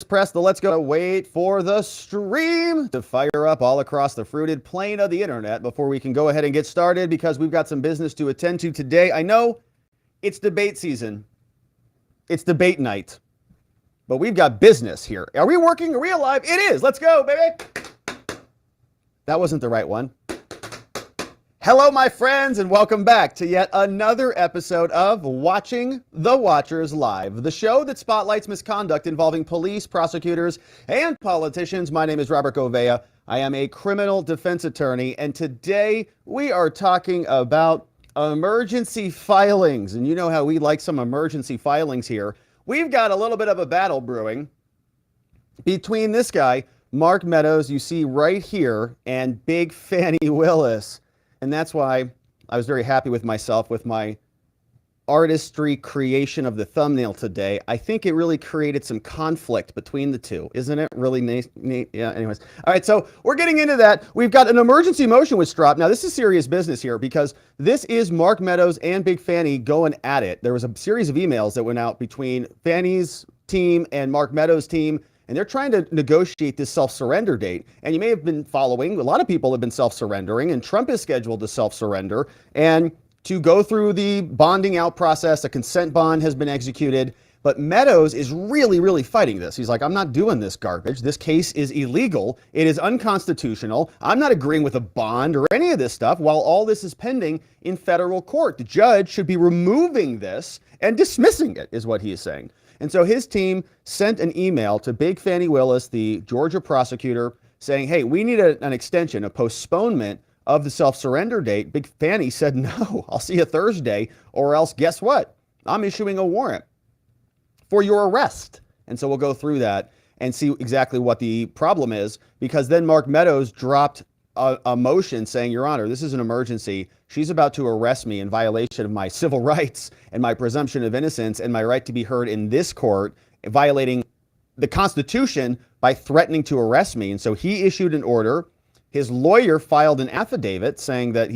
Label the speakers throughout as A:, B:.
A: press the let's go. Wait for the stream to fire up all across the fruited plain of the internet before we can go ahead and get started, because we've got some business to attend to today. I know it's debate season. It's debate night. But we've got business here. Are we working? Are we alive? It is. Let's go, baby. That wasn't the right one. Hello, my friends, and welcome back to yet another episode of Watching the Watchers Live, the show that spotlights misconduct involving police, prosecutors, and politicians. My name is Robert Gouveia. I am a criminal defense attorney, and today we are talking about emergency filings. And you know how we like some emergency filings here. We've got a little bit of a battle brewing between this guy, Mark Meadows, you see right here, and Big Fani Willis. And that's why I was very happy with myself with my artistry creation of the thumbnail today. I think it really created some conflict between the two. Isn't it really neat? Yeah, anyways. All right, so we're getting into that. We've got an emergency motion was dropped. Now, this is serious business here because this is Mark Meadows and Big Fani going at it. There was a series of emails that went out between Fani's team and Mark Meadows' team, and they're trying to negotiate this self-surrender date. And you may have been following, a lot of people have been self-surrendering, and Trump is scheduled to self-surrender. And to go through the bonding out process, a consent bond has been executed. But Meadows is really fighting this. He's like, I'm not doing this garbage. This case is illegal. It is unconstitutional. I'm not agreeing with a bond or any of this stuff while all this is pending in federal court. The judge should be removing this and dismissing it, is what he is saying. And so his team sent an email to Big Fani Willis, the Georgia prosecutor, saying, hey, we need an extension, a postponement of the self-surrender date. Big Fani said, no, I'll see you Thursday, or else guess what? I'm issuing a warrant for your arrest. And so we'll go through that and see exactly what the problem is, because then Mark Meadows dropped a motion saying, Your Honor, this is an emergency. She's about to arrest me in violation of my civil rights and my presumption of innocence and my right to be heard in this court, violating the Constitution by threatening to arrest me. And so he issued an order. His lawyer filed an affidavit saying that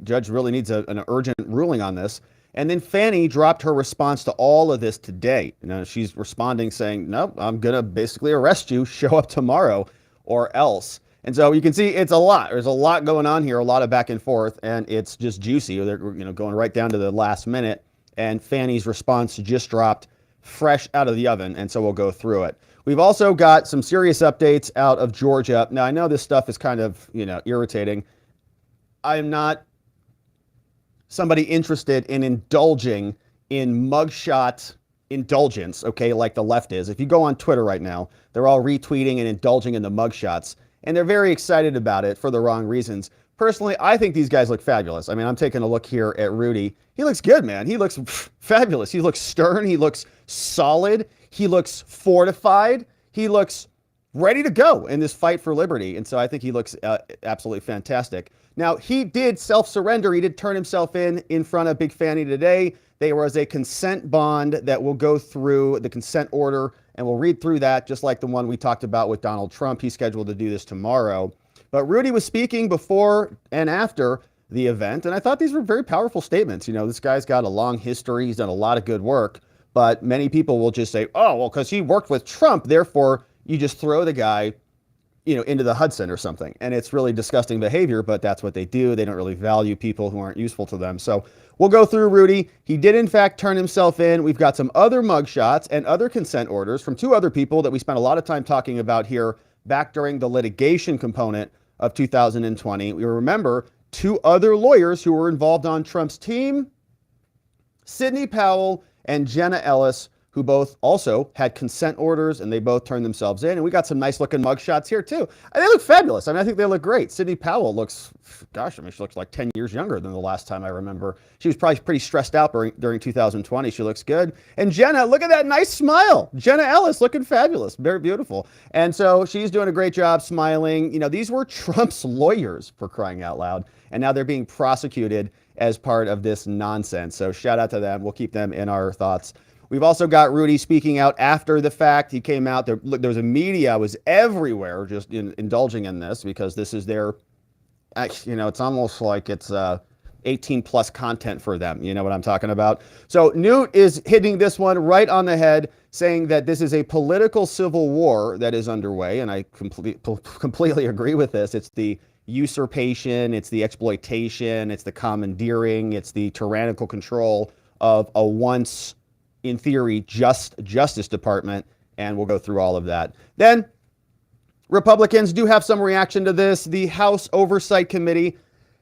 A: judge really needs an urgent ruling on this. And then Fani dropped her response to all of this today. She's responding saying, no, I'm going to basically arrest you. Show up tomorrow or else. And so you can see it's a lot. There's a lot going on here, a lot of back and forth, and it's just juicy. They're going right down to the last minute. And Fani's response just dropped fresh out of the oven. And so we'll go through it. We've also got some serious updates out of Georgia. Now, I know this stuff is kind of, irritating. I'm not somebody interested in indulging in mugshot indulgence, okay, like the left is. If you go on Twitter right now, they're all retweeting and indulging in the mugshots, and they're very excited about it for the wrong reasons. Personally, I think these guys look fabulous. I mean, I'm taking a look here at Rudy. He looks good, man. He looks fabulous. He looks stern. He looks solid. He looks fortified. He looks ready to go in this fight for liberty. And so I think he looks absolutely fantastic. Now, he did self-surrender. He did turn himself in front of Big Fani today. There was a consent bond that will go through the consent order, and we'll read through that just like the one we talked about with Donald Trump. He's scheduled to do this tomorrow. But Rudy was speaking before and after the event, and I thought these were very powerful statements. This guy's got a long history. He's done a lot of good work. But many people will just say, oh, well, because he worked with Trump, therefore you just throw the guy, into the Hudson or something. And it's really disgusting behavior, but that's what they do. They don't really value people who aren't useful to them. So we'll go through Rudy. He did, in fact, turn himself in. We've got some other mugshots and other consent orders from two other people that we spent a lot of time talking about here back during the litigation component of 2020. We remember two other lawyers who were involved on Trump's team, Sidney Powell and Jenna Ellis, who both also had consent orders, and they both turned themselves in. And we got some nice looking mugshots here too. And they look fabulous. I think they look great. Sidney Powell looks, she looks like 10 years younger than the last time I remember. She was probably pretty stressed out during 2020. She looks good. And Jenna, look at that nice smile. Jenna Ellis looking fabulous, very beautiful. And so she's doing a great job smiling. These were Trump's lawyers, for crying out loud. And now they're being prosecuted as part of this nonsense. So shout out to them. We'll keep them in our thoughts. We've also got Rudy speaking out after the fact. He came out there. Look, there was a media was everywhere just indulging in this because this is their, it's almost like it's 18 plus content for them. You know what I'm talking about? So Newt is hitting this one right on the head, saying that this is a political civil war that is underway, and I completely agree with this. It's the usurpation, it's the exploitation, it's the commandeering, it's the tyrannical control of a once, in theory, just Justice Department, and we'll go through all of that. Then, Republicans do have some reaction to this. The House Oversight Committee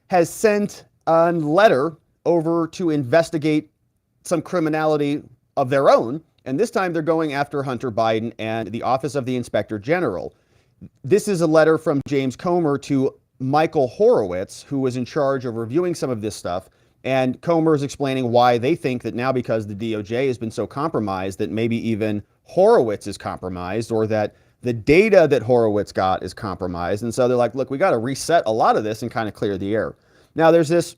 A: has sent a letter over to investigate some criminality of their own, and this time they're going after Hunter Biden and the Office of the Inspector General. This is a letter from James Comer to Michael Horowitz, who was in charge of reviewing some of this stuff, and Comer is explaining why they think that now, because the DOJ has been so compromised, that maybe even Horowitz is compromised, or that the data that Horowitz got is compromised. And so they're like, look, we got to reset a lot of this and kind of clear the air. Now, there's this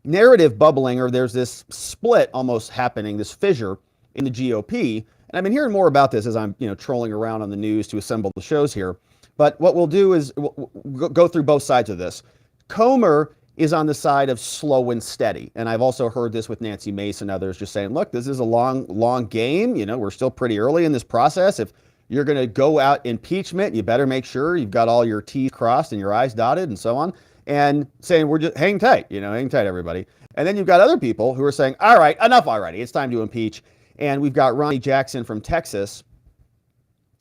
A: narrative bubbling, or there's this split almost happening, this fissure in the GOP. And I've been hearing more about this as I'm, trolling around on the news to assemble the shows here. But what we'll do is we'll go through both sides of this. Comer is on the side of slow and steady. And I've also heard this with Nancy Mace and others just saying, look, this is a long game. We're still pretty early in this process. If you're going to go out impeachment, you better make sure you've got all your T's crossed and your I's dotted and so on. And saying, we're just hang tight, hang tight, everybody. And then you've got other people who are saying, all right, enough already. It's time to impeach. And we've got Ronny Jackson from Texas,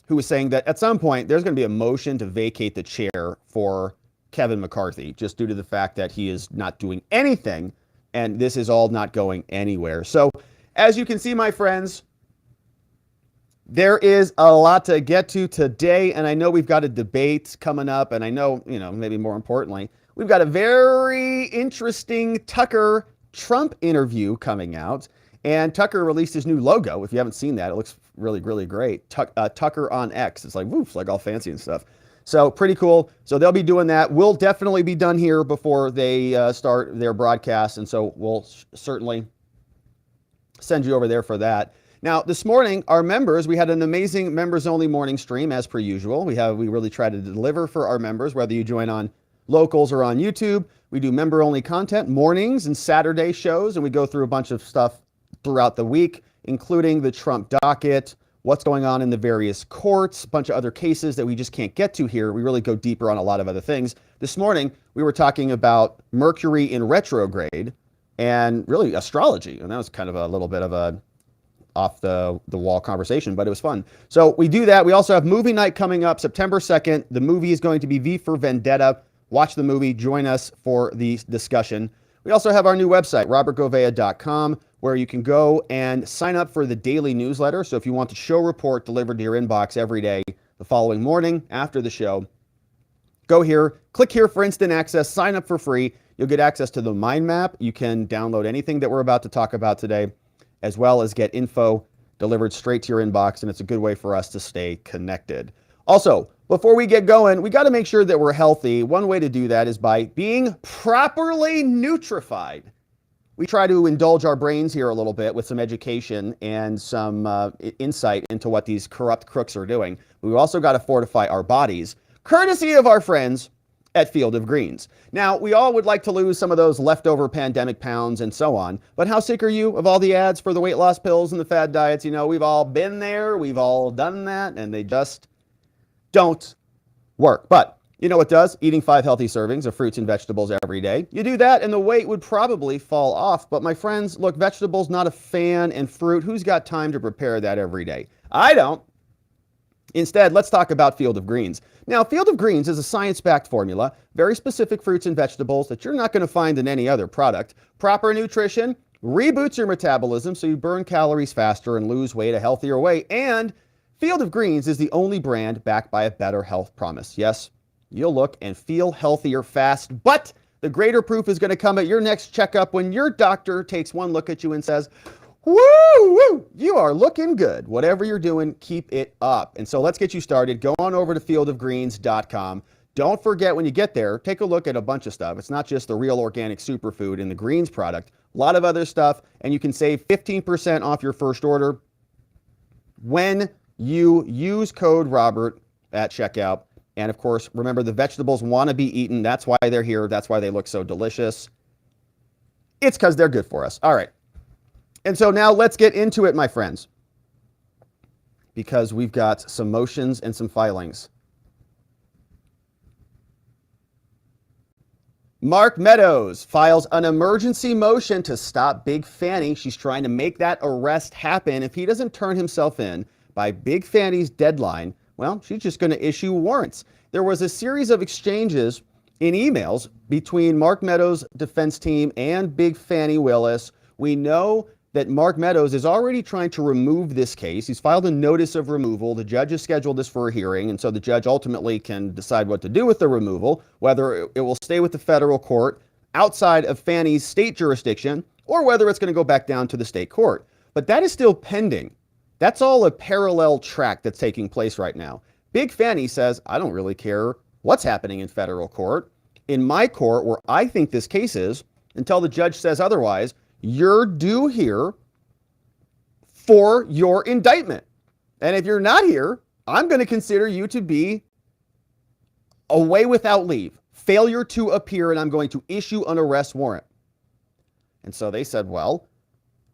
A: who was saying that at some point there's going to be a motion to vacate the chair for Kevin McCarthy, just due to the fact that he is not doing anything, and this is all not going anywhere. So, as you can see, my friends, there is a lot to get to today, and I know we've got a debate coming up, and I know, maybe more importantly, we've got a very interesting Tucker Trump interview coming out, and Tucker released his new logo. If you haven't seen that, it looks really, really great. Tucker on X. It's like, woof, like all fancy and stuff. So pretty cool. So they'll be doing that. We'll definitely be done here before they start their broadcast, and so we'll certainly send you over there for that. Now, this morning, our members, we had an amazing members-only morning stream, as per usual. We really try to deliver for our members, whether you join on Locals or on YouTube. We do member-only content, mornings and Saturday shows, and we go through a bunch of stuff throughout the week, including the Trump docket, what's going on in the various courts, a bunch of other cases that we just can't get to here. We really go deeper on a lot of other things. This morning, we were talking about Mercury in retrograde and really astrology, and that was kind of a little bit of a off the wall conversation, but it was fun. So we do that. We also have movie night coming up September 2nd. The movie is going to be V for Vendetta. Watch the movie. Join us for the discussion. We also have our new website, robertgovea.com, where you can go and sign up for the daily newsletter. So if you want the show report delivered to your inbox every day, the following morning after the show, go here, click here for instant access, sign up for free. You'll get access to the mind map. You can download anything that we're about to talk about today, as well as get info delivered straight to your inbox, and it's a good way for us to stay connected. Also, before we get going, we got to make sure that we're healthy. One way to do that is by being properly nutrified. We try to indulge our brains here a little bit with some education and some insight into what these corrupt crooks are doing. We've also got to fortify our bodies, courtesy of our friends at Field of Greens. Now, we all would like to lose some of those leftover pandemic pounds and so on, but how sick are you of all the ads for the weight loss pills and the fad diets? We've all been there, we've all done that, and they just don't work. But you know what does? Eating 5 healthy servings of fruits and vegetables every day. You do that and the weight would probably fall off. But my friends, look, vegetables, not a fan, and fruit, who's got time to prepare that every day? I don't. Instead, let's talk about Field of Greens. Now, Field of Greens is a science-backed formula, very specific fruits and vegetables that you're not going to find in any other product. Proper nutrition reboots your metabolism so you burn calories faster and lose weight a healthier way. And Field of Greens is the only brand backed by a better health promise. Yes, you'll look and feel healthier fast, but the greater proof is going to come at your next checkup when your doctor takes one look at you and says, woo, you are looking good. Whatever you're doing, keep it up. And so let's get you started. Go on over to fieldofgreens.com. Don't forget, when you get there, take a look at a bunch of stuff. It's not just the real organic superfood in the greens product, a lot of other stuff, and you can save 15% off your first order when you use code Robert at checkout. And of course, remember, the vegetables want to be eaten. That's why they're here. That's why they look so delicious. It's because they're good for us. All right. And so now let's get into it, my friends. because we've got some motions and some filings. Mark Meadows files an emergency motion to stop Big Fani. She's trying to make that arrest happen. If he doesn't turn himself in by Big Fani's deadline, well, she's just going to issue warrants. There was a series of exchanges in emails between Mark Meadows' defense team and Big Fani Willis. We know that Mark Meadows is already trying to remove this case. He's filed a notice of removal. The judge has scheduled this for a hearing, and so the judge ultimately can decide what to do with the removal, whether it will stay with the federal court outside of Fani's state jurisdiction, or whether it's going to go back down to the state court. But that is still pending. That's all a parallel track that's taking place right now. Big Fani says, I don't really care what's happening in federal court. In my court, where I think this case is, until the judge says otherwise, you're due here for your indictment. And if you're not here, I'm going to consider you to be away without leave, failure to appear, and I'm going to issue an arrest warrant. And so they said, well,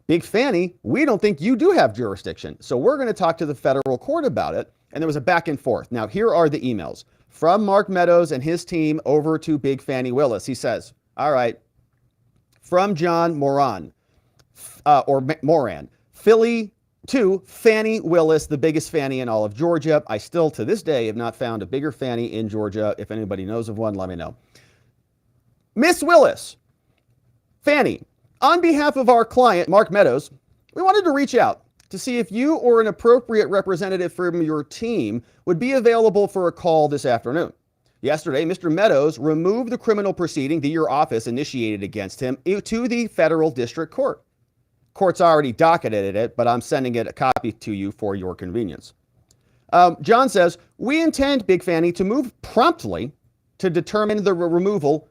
A: Big Fani, we don't think you do have jurisdiction. So we're going to talk to the federal court about it. And there was a back and forth. Now, here are the emails from Mark Meadows and his team over to Big Fani Willis. He says, all right, from John Moran, Moran, Philly to Fani Willis, the biggest Fani in all of Georgia. I still, to this day, have not found a bigger Fani in Georgia. If anybody knows of one, let me know. Miss Willis, Fani, on behalf of our client, Mark Meadows, we wanted to reach out to see if you or an appropriate representative from your team would be available for a call this afternoon. Yesterday, Mr. Meadows removed the criminal proceeding that your office initiated against him to the federal district court. Court's already docketed it, but I'm sending it a copy to you for your convenience. John says, we intend, Big Fani, to move promptly to determine the removal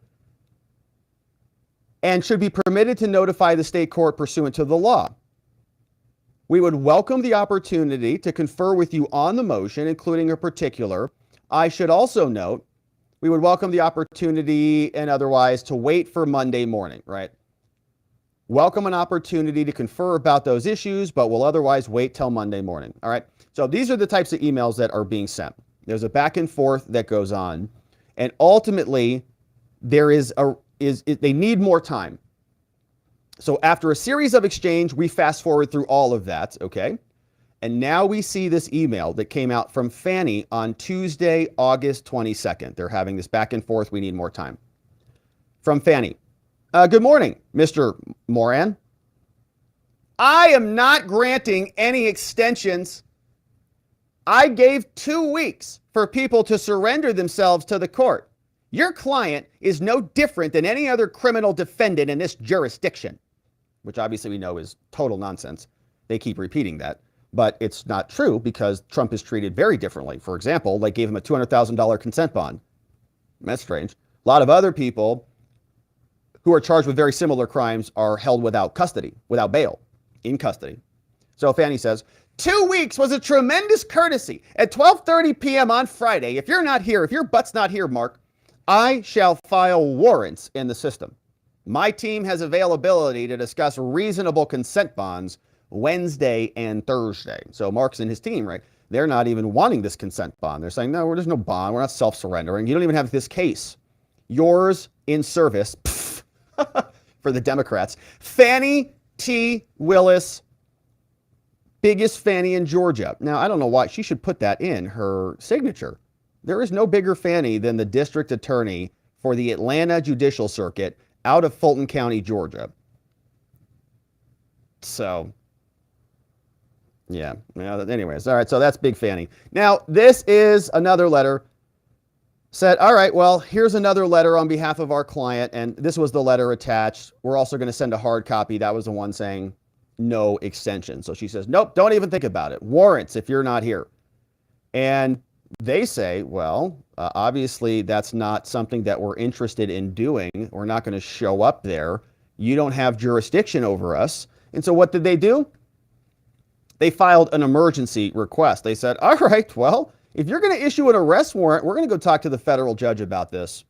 A: and should be permitted to notify the state court pursuant to the law. We would welcome the opportunity to confer with you on the motion, including a particular. I should also note, we would welcome the opportunity and otherwise to wait for Monday morning, right? Welcome an opportunity to confer about those issues, but we'll otherwise wait till Monday morning, all right? So these are the types of emails that are being sent. There's a back and forth that goes on, and ultimately they need more time. So after a series of exchange, we fast forward through all of that, okay? And now we see this email that came out from Fani on Tuesday, August 22nd. They're having this back and forth. We need more time. From Fani. Good morning, Mr. Moran. I am not granting any extensions. I gave 2 weeks for people to surrender themselves to the court. Your client is no different than any other criminal defendant in this jurisdiction, which obviously we know is total nonsense. They keep repeating that. But it's not true because Trump is treated very differently. For example, they gave him a $200,000 consent bond. That's strange. A lot of other people who are charged with very similar crimes are held without custody, without bail, in custody. So Fani says, 2 weeks was a tremendous courtesy. At 12:30 p.m. on Friday, if you're not here, if your butt's not here, Mark, I shall file warrants in the system. My team has availability to discuss reasonable consent bonds Wednesday and Thursday. So Mark's and his team, right? They're not even wanting this consent bond. They're saying, no, there's no bond. We're not self-surrendering. You don't even have this case. Yours in service for the Democrats. Fani T. Willis, biggest Fani in Georgia. Now, I don't know why. She should put that in her signature. There is no bigger Fani than the district attorney for the Atlanta Judicial Circuit out of Fulton County, Georgia. So, yeah. Anyways, all right. So that's Big Fani. Now, this is another letter. Said, all right, well, here's another letter on behalf of our client. And this was the letter attached. We're also going to send a hard copy. That was the one saying no extension. So she says, nope, don't even think about it. Warrants if you're not here. And they say, well, obviously that's not something that we're interested in doing. We're not going to show up there. You don't have jurisdiction over us. And so what did they do? They filed an emergency request. They said, all right, well, if you're going to issue an arrest warrant, we're going to go talk to the federal judge about this.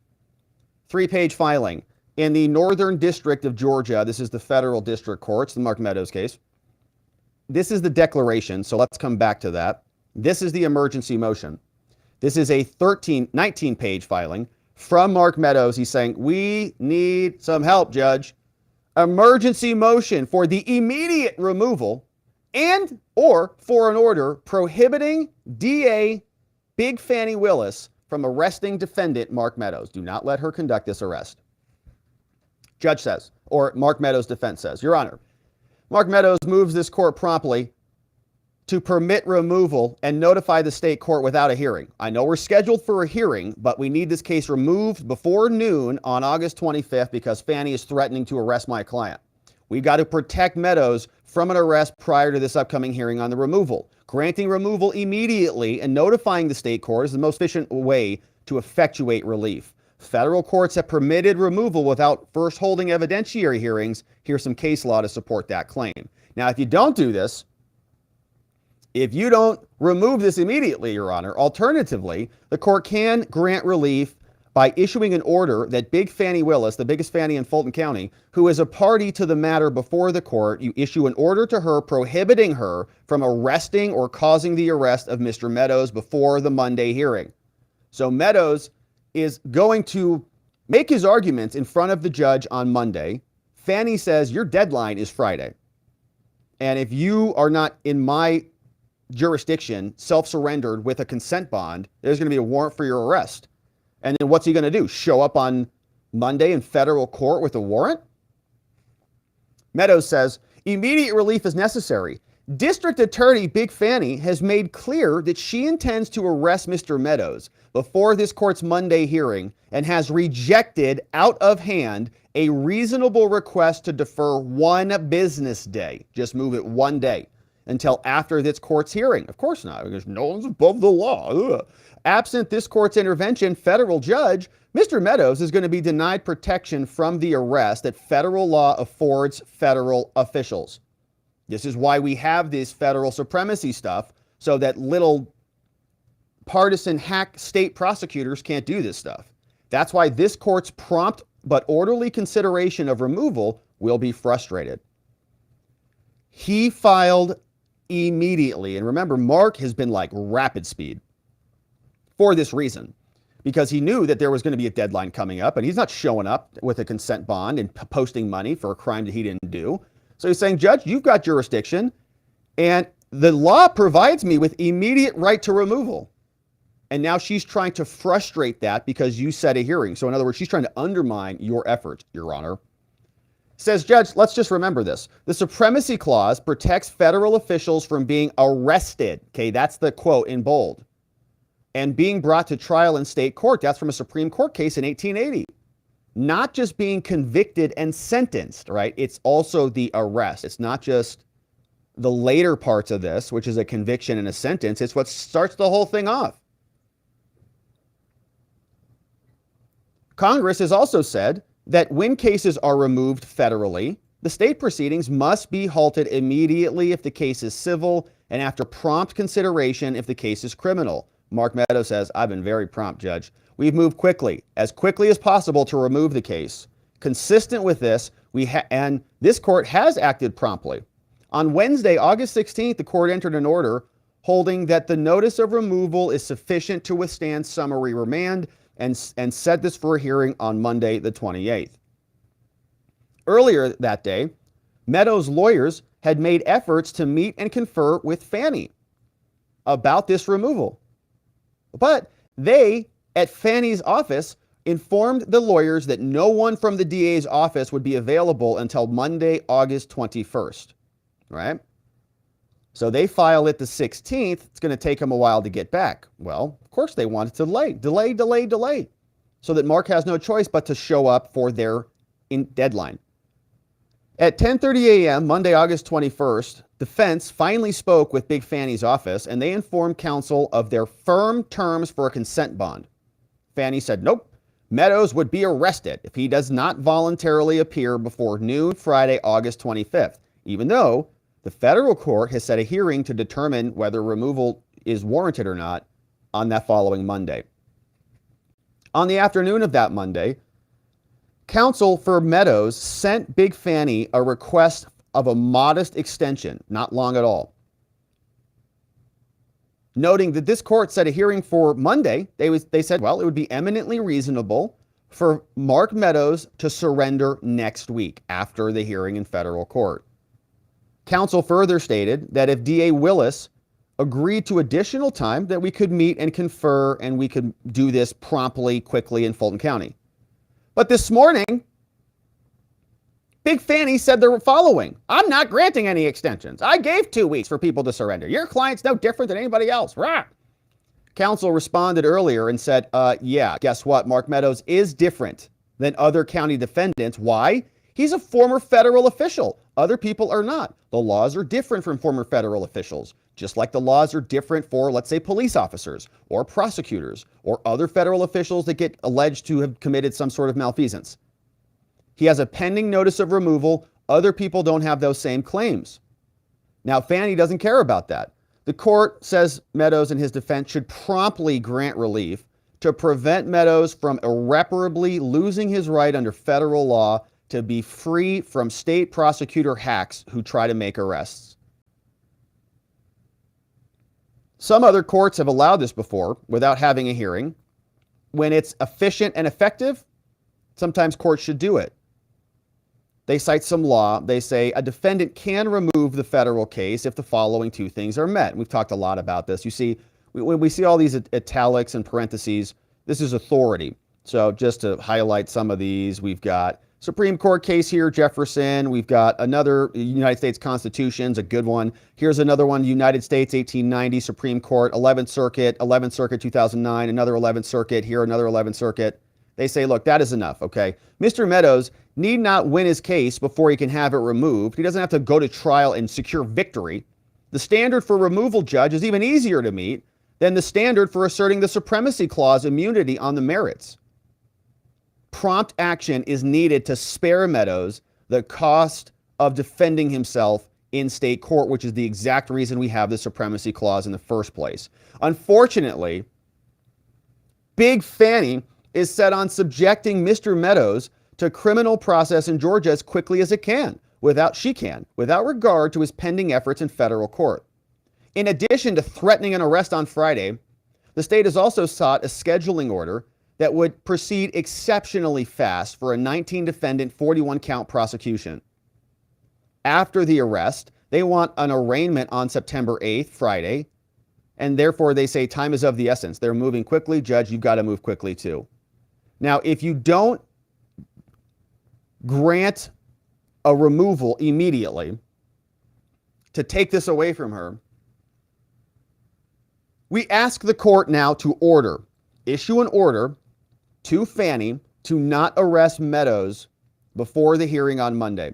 A: 3-page filing in the Northern District of Georgia. This is the federal district courts, the Mark Meadows case. This is the declaration, so let's come back to that. This is the emergency motion. This is a 19-page filing from Mark Meadows. He's saying, we need some help, Judge. Emergency motion for the immediate removal and or for an order prohibiting DA Big Fani Willis from arresting defendant Mark Meadows. Do not let her conduct this arrest. Judge says, or Mark Meadows' defense says, Your Honor, Mark Meadows moves this court promptly to permit removal and notify the state court without a hearing. I know we're scheduled for a hearing, but we need this case removed before noon on August 25th because Fani is threatening to arrest my client. We've got to protect Meadows from an arrest prior to this upcoming hearing on the removal. Granting removal immediately and notifying the state court is the most efficient way to effectuate relief. Federal courts have permitted removal without first holding evidentiary hearings. Here's some case law to support that claim. Now, if you don't do this, if you don't remove this immediately, Your Honor, alternatively, the court can grant relief by issuing an order that Big Fani Willis, the biggest Fani in Fulton County, who is a party to the matter before the court, you issue an order to her prohibiting her from arresting or causing the arrest of Mr. Meadows before the Monday hearing. So Meadows is going to make his arguments in front of the judge on Monday. Fani says, your deadline is Friday. And if you are not in my jurisdiction, self-surrendered with a consent bond, there's going to be a warrant for your arrest. And then what's he going to do? Show up on Monday in federal court with a warrant? Meadows says, immediate relief is necessary. District Attorney Big Fani has made clear that she intends to arrest Mr. Meadows before this court's Monday hearing and has rejected out of hand a reasonable request to defer one business day. Just move it one day until after this court's hearing. Of course not, because no one's above the law. Ugh. Absent this court's intervention, federal judge, Mr. Meadows is going to be denied protection from the arrest that federal law affords federal officials. This is why we have this federal supremacy stuff, so that little partisan hack state prosecutors can't do this stuff. That's why this court's prompt but orderly consideration of removal will be frustrated. He filed immediately. And remember, Mark has been like rapid speed for this reason, because he knew that there was going to be a deadline coming up, and he's not showing up with a consent bond and posting money for a crime that he didn't do. So he's saying, Judge, you've got jurisdiction, and the law provides me with immediate right to removal. And now she's trying to frustrate that because you set a hearing. So in other words, she's trying to undermine your efforts, Your Honor. Says, Judge, let's just remember this. The Supremacy Clause protects federal officials from being arrested. Okay, that's the quote in bold. And being brought to trial in state court. That's from a Supreme Court case in 1880. Not just being convicted and sentenced, right? It's also the arrest. It's not just the later parts of this, which is a conviction and a sentence. It's what starts the whole thing off. Congress has also said that when cases are removed federally, the state proceedings must be halted immediately if the case is civil and after prompt consideration if the case is criminal. Mark Meadows says, I've been very prompt, Judge. We've moved quickly as possible to remove the case. Consistent with this, and this court has acted promptly. On Wednesday, August 16th, the court entered an order holding that the notice of removal is sufficient to withstand summary remand and set this for a hearing on Monday, the 28th. Earlier that day, Meadows' lawyers had made efforts to meet and confer with Fani about this removal. But they, at Fani's office, informed the lawyers that no one from the DA's office would be available until Monday, August 21st, right? So they file it the 16th. It's going to take them a while to get back. Well, of course they wanted to delay, so that Mark has no choice but to show up for their deadline. At 10:30 a.m., Monday, August 21st, defense finally spoke with Big Fani's office, and they informed counsel of their firm terms for a consent bond. Fani said, nope, Meadows would be arrested if he does not voluntarily appear before noon Friday, August 25th, even though the federal court has set a hearing to determine whether removal is warranted or not on that following Monday. On the afternoon of that Monday, counsel for Meadows sent Big Fani a request of a modest extension, not long at all. noting that this court set a hearing for Monday. They said, well, it would be eminently reasonable for Mark Meadows to surrender next week after the hearing in federal court. Counsel further stated that if DA Willis agreed to additional time, that we could meet and confer and we could do this promptly, quickly in Fulton County. But this morning, Big Fani said the following: I'm not granting any extensions. I gave 2 weeks for people to surrender. Your client's no different than anybody else. Rah! Counsel responded earlier and said, yeah, guess what? Mark Meadows is different than other county defendants. Why? He's a former federal official. Other people are not. The laws are different from former federal officials, just like the laws are different for, let's say, police officers or prosecutors or other federal officials that get alleged to have committed some sort of malfeasance. He has a pending notice of removal. Other people don't have those same claims. Now, Fani doesn't care about that. The court says Meadows and his defense should promptly grant relief to prevent Meadows from irreparably losing his right under federal law to be free from state prosecutor hacks who try to make arrests. Some other courts have allowed this before without having a hearing. When it's efficient and effective, sometimes courts should do it. They cite some law. They say a defendant can remove the federal case if the following 2 things are met. We've talked a lot about this. You see, when we see all these italics and parentheses, this is authority. So just to highlight some of these, we've got Supreme Court case here, Jefferson. We've got another United States Constitution's a good one. Here's another one, United States 1890 Supreme Court, 11th Circuit 2009, another 11th Circuit, here another 11th Circuit. They say, look, that is enough, okay? Mr. Meadows need not win his case before he can have it removed. He doesn't have to go to trial and secure victory. The standard for removal, judge, is even easier to meet than the standard for asserting the supremacy clause immunity on the merits. Prompt action is needed to spare Meadows the cost of defending himself in state court, which is the exact reason we have the supremacy clause in the first place. Unfortunately, Big Fani is set on subjecting Mr. Meadows to criminal process in Georgia as quickly as without regard to his pending efforts in federal court. In addition to threatening an arrest on Friday, the state has also sought a scheduling order that would proceed exceptionally fast for a 19-defendant, 41-count prosecution. After the arrest, they want an arraignment on September 8th, Friday, and therefore they say time is of the essence. They're moving quickly. Judge, you've got to move quickly too. Now, if you don't grant a removal immediately to take this away from her, we ask the court now to issue an order to Fani to not arrest Meadows before the hearing on Monday.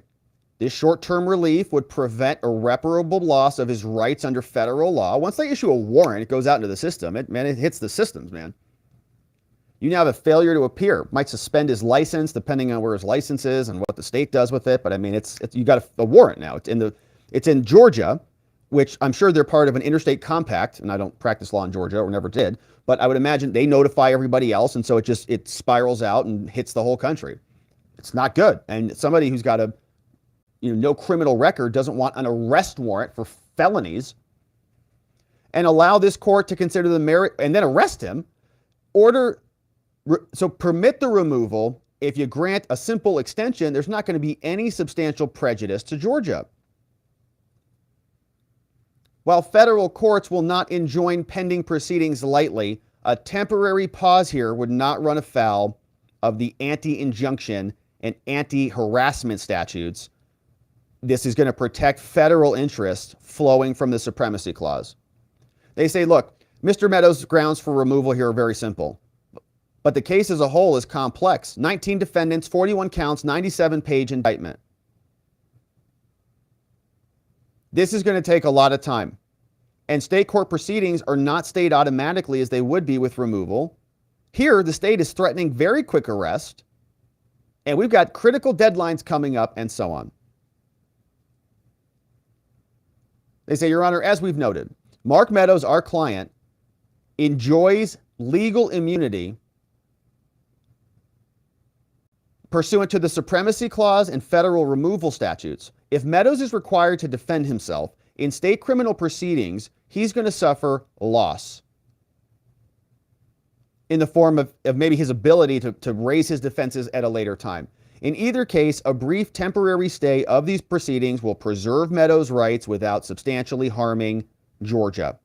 A: This short-term relief would prevent irreparable loss of his rights under federal law. Once they issue a warrant, it goes out into the system. It hits the systems, man. You now have a failure to appear. Might suspend his license depending on where his license is and what the state does with it. But I mean, you got a warrant now. It's in Georgia, which I'm sure they're part of an interstate compact. And I don't practice law in Georgia or never did, but I would imagine they notify everybody else. And so it spirals out and hits the whole country. It's not good. And somebody who's got no criminal record doesn't want an arrest warrant for felonies and allow this court to consider the merit and then arrest him. So permit the removal. If you grant a simple extension, there's not going to be any substantial prejudice to Georgia. While federal courts will not enjoin pending proceedings lightly, a temporary pause here would not run afoul of the anti-injunction and anti-harassment statutes. This is going to protect federal interests flowing from the supremacy clause. They say, look, Mr. Meadows' grounds for removal here are very simple. But the case as a whole is complex. 19 defendants, 41 counts, 97-page indictment. This is going to take a lot of time. And state court proceedings are not stayed automatically as they would be with removal. Here, the state is threatening very quick arrest. And we've got critical deadlines coming up and so on. They say, Your Honor, as we've noted, Mark Meadows, our client, enjoys legal immunity pursuant to the Supremacy Clause and federal removal statutes. If Meadows is required to defend himself in state criminal proceedings, he's going to suffer loss in the form of maybe his ability to raise his defenses at a later time. In either case, a brief temporary stay of these proceedings will preserve Meadows' rights without substantially harming Georgia.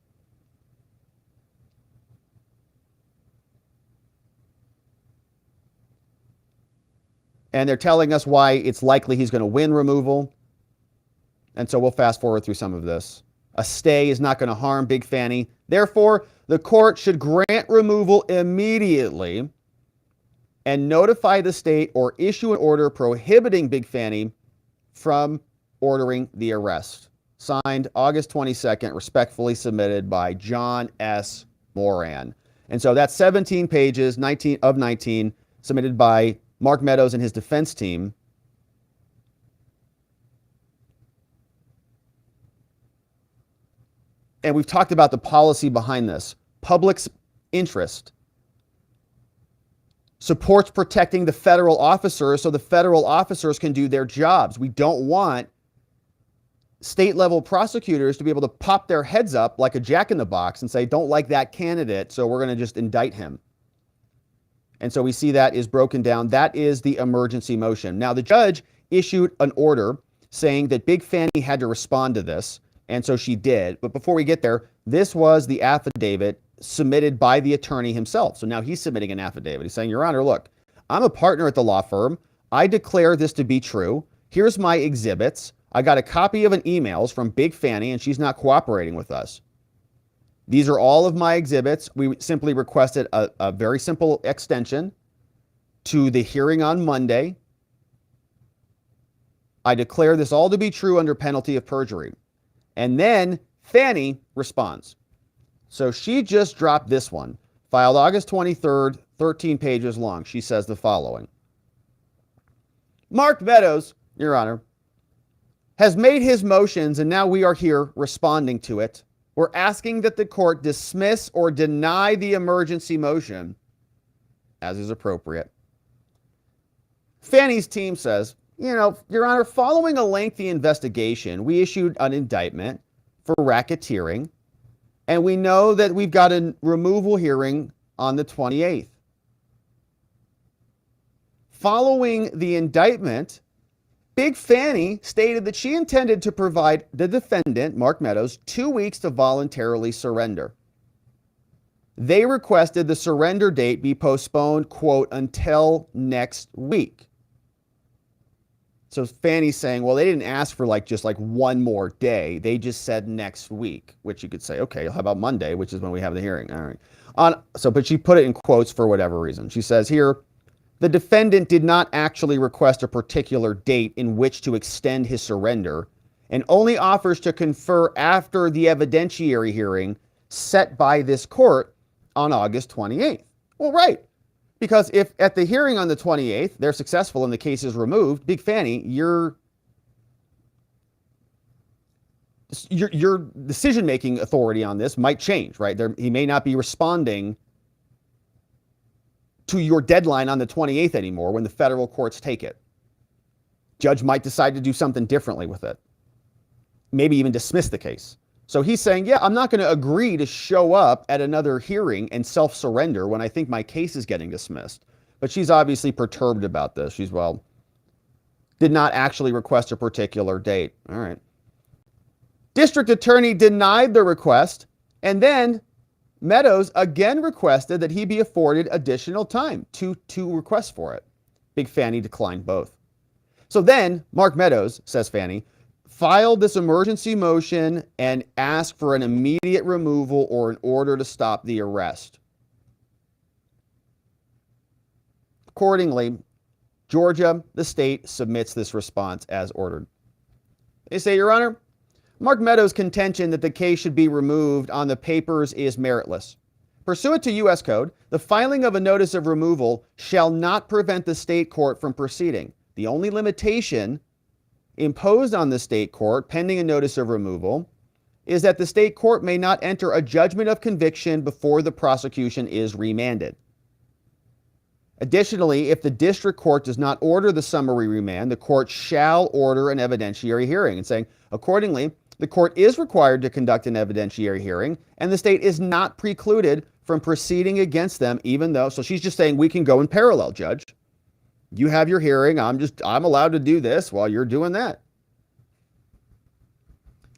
A: And they're telling us why it's likely he's going to win removal. And so we'll fast forward through some of this. A stay is not going to harm Big Fani. Therefore, the court should grant removal immediately and notify the state or issue an order prohibiting Big Fani from ordering the arrest. Signed August 22nd, respectfully submitted by John S. Moran. And so that's 17 pages, 19 of 19, submitted by Mark Meadows and his defense team. And we've talked about the policy behind this. Public's interest supports protecting the federal officers so the federal officers can do their jobs. We don't want state-level prosecutors to be able to pop their heads up like a jack-in-the-box and say, don't like that candidate, so we're going to just indict him. And so we see that is broken down. That is the emergency motion. Now, the judge issued an order saying that Big Fani had to respond to this, and so she did. But before we get there, this was the affidavit submitted by the attorney himself. So now he's submitting an affidavit. He's saying, Your Honor, look, I'm a partner at the law firm. I declare this to be true. Here's my exhibits. I got a copy of an emails from Big Fani, and she's not cooperating with us. These are all of my exhibits. We simply requested a very simple extension to the hearing on Monday. I declare this all to be true under penalty of perjury. And then Fani responds. So she just dropped this one, filed August 23rd, 13 pages long. She says the following. Mark Meadows, Your Honor, has made his motions, and now we are here responding to it. We're asking that the court dismiss or deny the emergency motion as is appropriate. Fani's team says, Your Honor, following a lengthy investigation, we issued an indictment for racketeering, and we know that we've got a removal hearing on the 28th. Following the indictment, Big Fani stated that she intended to provide the defendant, Mark Meadows, 2 weeks to voluntarily surrender. They requested the surrender date be postponed, quote, until next week. So Fani's saying, well, they didn't ask for just one more day. They just said next week, which you could say, okay, how about Monday, which is when we have the hearing. All right. But she put it in quotes for whatever reason. She says here, the defendant did not actually request a particular date in which to extend his surrender and only offers to confer after the evidentiary hearing set by this court on August 28th. Well, right. Because if at the hearing on the 28th, they're successful and the case is removed, Big Fani, your decision-making authority on this might change, right? He may not be responding to your deadline on the 28th anymore when the federal courts take it. Judge might decide to do something differently with it. Maybe even dismiss the case. So he's saying, yeah, I'm not going to agree to show up at another hearing and self-surrender when I think my case is getting dismissed. But she's obviously perturbed about this. Did not actually request a particular date. All right. District attorney denied the request, and then Meadows again requested that he be afforded additional time, two requests for it. Big Fani declined both. So then Mark Meadows, says Fani, filed this emergency motion and asked for an immediate removal or an order to stop the arrest. Accordingly, Georgia, the state, submits this response as ordered. They say, Your Honor, Mark Meadows' contention that the case should be removed on the papers is meritless. Pursuant to U.S. Code, the filing of a notice of removal shall not prevent the state court from proceeding. The only limitation imposed on the state court pending a notice of removal is that the state court may not enter a judgment of conviction before the prosecution is remanded. Additionally, if the district court does not order the summary remand, the court shall order an evidentiary hearing. And saying, accordingly, The court is required to conduct an evidentiary hearing, and the state is not precluded from proceeding against them, even though, so she's just saying we can go in parallel, Judge. You have your hearing, I'm allowed to do this while you're doing that.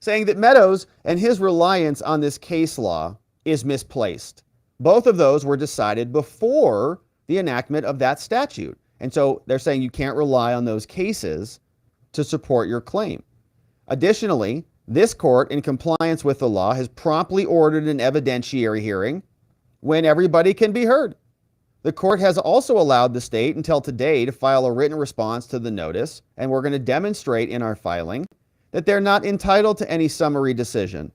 A: Saying that Meadows and his reliance on this case law is misplaced. Both of those were decided before the enactment of that statute. And so they're saying you can't rely on those cases to support your claim. Additionally, this court, in compliance with the law, has promptly ordered an evidentiary hearing when everybody can be heard. The court has also allowed the state until today to file a written response to the notice, and we're going to demonstrate in our filing that they're not entitled to any summary decision.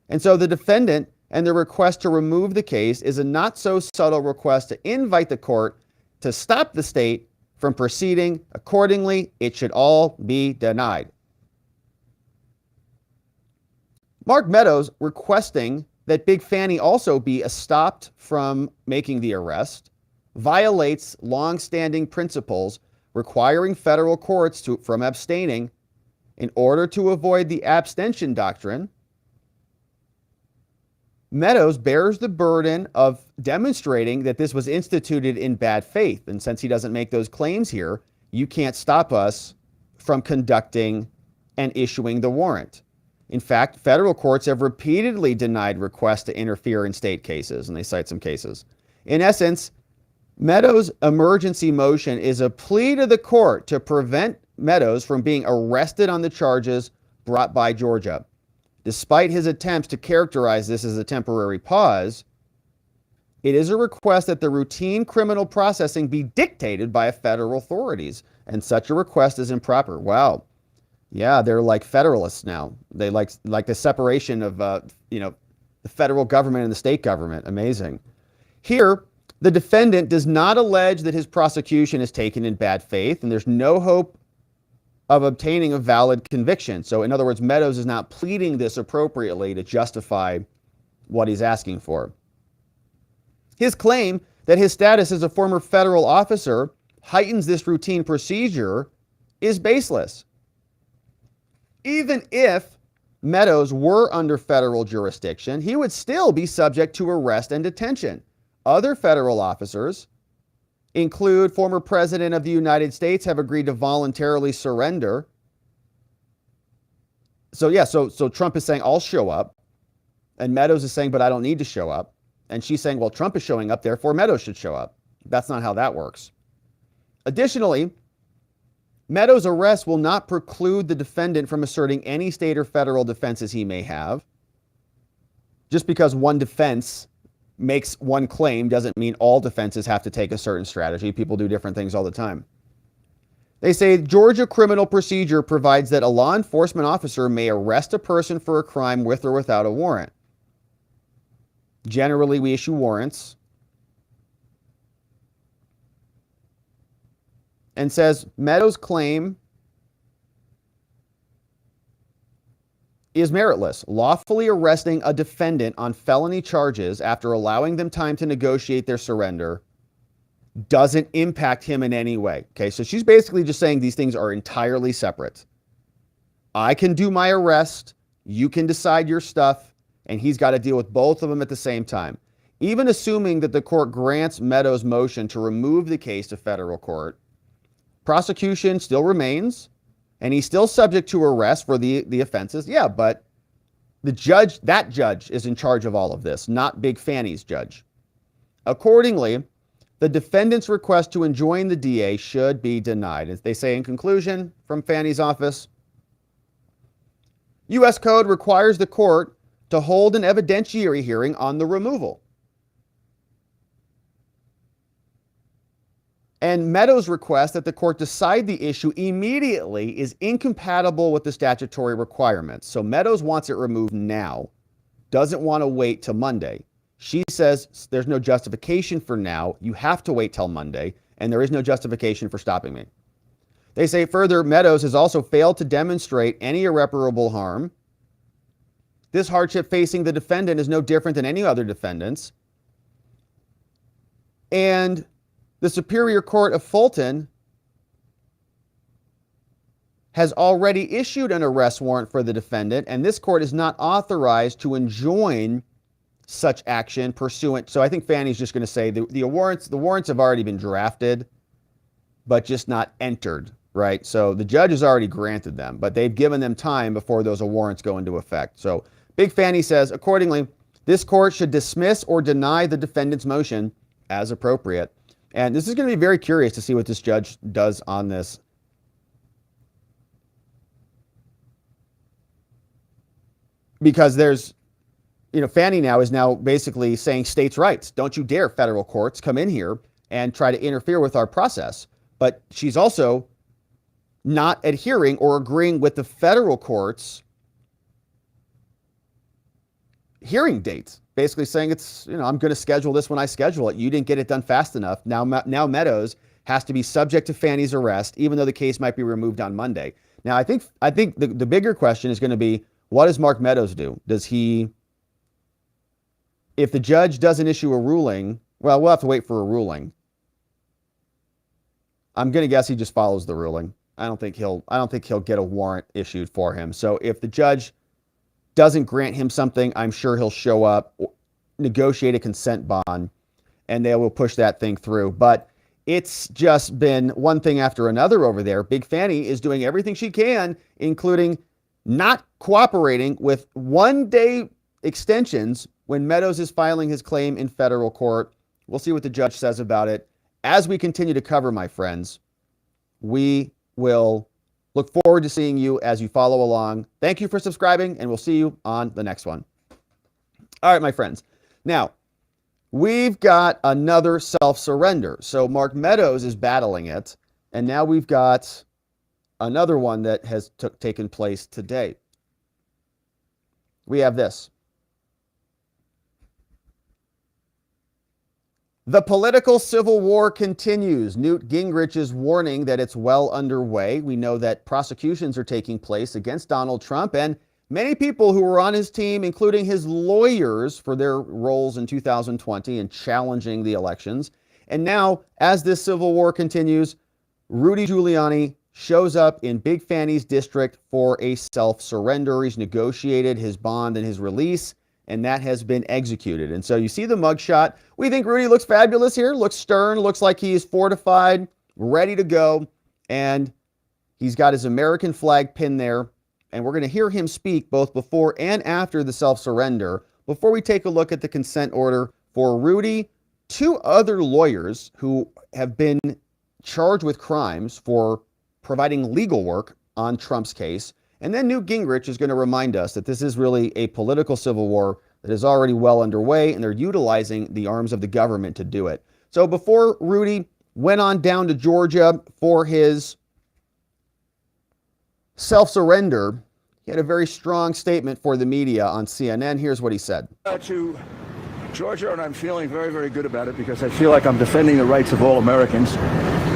A: And so the defendant and the request to remove the case is a not so subtle request to invite the court to stop the state from proceeding. Accordingly, it should all be denied. Mark Meadows requesting that Big Fani also be stopped from making the arrest violates long-standing principles requiring federal courts from abstaining in order to avoid the abstention doctrine. Meadows bears the burden of demonstrating that this was instituted in bad faith. And since he doesn't make those claims here, you can't stop us from conducting and issuing the warrant. In fact, federal courts have repeatedly denied requests to interfere in state cases, and they cite some cases. In essence, Meadows' emergency motion is a plea to the court to prevent Meadows from being arrested on the charges brought by Georgia. Despite his attempts to characterize this as a temporary pause, it is a request that the routine criminal processing be dictated by federal authorities, and such a request is improper. Wow. Yeah, they're like federalists now. They like the separation of the federal government and the state government. Amazing. Here, the defendant does not allege that his prosecution is taken in bad faith, and there's no hope of obtaining a valid conviction. So in other words, Meadows is not pleading this appropriately to justify what he's asking for. His claim that his status as a former federal officer heightens this routine procedure is baseless. Even if Meadows were under federal jurisdiction, he would still be subject to arrest and detention. Other federal officers include former President of the United States have agreed to voluntarily surrender. So Trump is saying, I'll show up. And Meadows is saying, but I don't need to show up. And she's saying, well, Trump is showing up, therefore Meadows should show up. That's not how that works. Additionally, Meadows' arrest will not preclude the defendant from asserting any state or federal defenses he may have. Just because one defense makes one claim doesn't mean all defenses have to take a certain strategy. People do different things all the time. They say Georgia criminal procedure provides that a law enforcement officer may arrest a person for a crime with or without a warrant. Generally, we issue warrants. And says Meadows' claim is meritless. Lawfully arresting a defendant on felony charges after allowing them time to negotiate their surrender doesn't impact him in any way. Okay, so she's basically just saying these things are entirely separate. I can do my arrest, you can decide your stuff, and he's got to deal with both of them at the same time. Even assuming that the court grants Meadows' motion to remove the case to federal court, prosecution still remains, and he's still subject to arrest for the offenses. Yeah, but that judge is in charge of all of this, not Big Fani's judge. Accordingly, the defendant's request to enjoin the DA should be denied. As they say in conclusion from Fani's office, U.S. Code requires the court to hold an evidentiary hearing on the removal. And Meadows' request that the court decide the issue immediately is incompatible with the statutory requirements. So Meadows wants it removed now, doesn't want to wait till Monday. She says there's no justification for now. You have to wait till Monday, and there is no justification for stopping me. They say further, Meadows has also failed to demonstrate any irreparable harm. This hardship facing the defendant is no different than any other defendants. And the Superior Court of Fulton has already issued an arrest warrant for the defendant, and this court is not authorized to enjoin such action pursuant. So I think Fani's just going to say the warrants have already been drafted, but just not entered, right? So the judge has already granted them, but they've given them time before those warrants go into effect. So Big Fani says, accordingly, this court should dismiss or deny the defendant's motion as appropriate. And this is going to be very curious to see what this judge does on this. Because there's, Fani now is basically saying states' rights. Don't you dare, federal courts, come in here and try to interfere with our process. But she's also not adhering or agreeing with the federal courts' hearing dates. Basically saying I'm going to schedule this when I schedule it. You didn't get it done fast enough. Now Meadows has to be subject to Fani's arrest, even though the case might be removed on Monday. Now, I think the bigger question is going to be, what does Mark Meadows do? If the judge doesn't issue a ruling, well, we'll have to wait for a ruling. I'm going to guess he just follows the ruling. I don't think he'll get a warrant issued for him. So if the judge doesn't grant him something, I'm sure he'll show up, negotiate a consent bond, and they will push that thing through. But it's just been one thing after another over there. Big Fani is doing everything she can, including not cooperating with one-day extensions when Meadows is filing his claim in federal court. We'll see what the judge says about it. As we continue to cover, my friends, we will look forward to seeing you as you follow along. Thank you for subscribing, and we'll see you on the next one. All right, my friends. Now, we've got another self-surrender. So Mark Meadows is battling it, and now we've got another one that has taken place today. We have this. The political civil war continues. Newt Gingrich is warning that it's well underway. We know that prosecutions are taking place against Donald Trump and many people who were on his team, including his lawyers for their roles in 2020 and challenging the elections. And now, as this civil war continues, Rudy Giuliani shows up in Big Fani's district for a self-surrender. He's negotiated his bond and his release, and that has been executed. And so you see the mugshot. We think Rudy looks fabulous here, looks stern, looks like he's fortified, ready to go. And he's got his American flag pinned there. And we're going to hear him speak both before and after the self-surrender. Before we take a look at the consent order for Rudy, two other lawyers who have been charged with crimes for providing legal work on Trump's case. And then Newt Gingrich is going to remind us that this is really a political civil war that is already well underway, and they're utilizing the arms of the government to do it. So before Rudy went on down to Georgia for his self-surrender, he had a very strong statement for the media on CNN. Here's what he said.
B: To Georgia, and I'm feeling very, very good about it because I feel like I'm defending the rights of all Americans,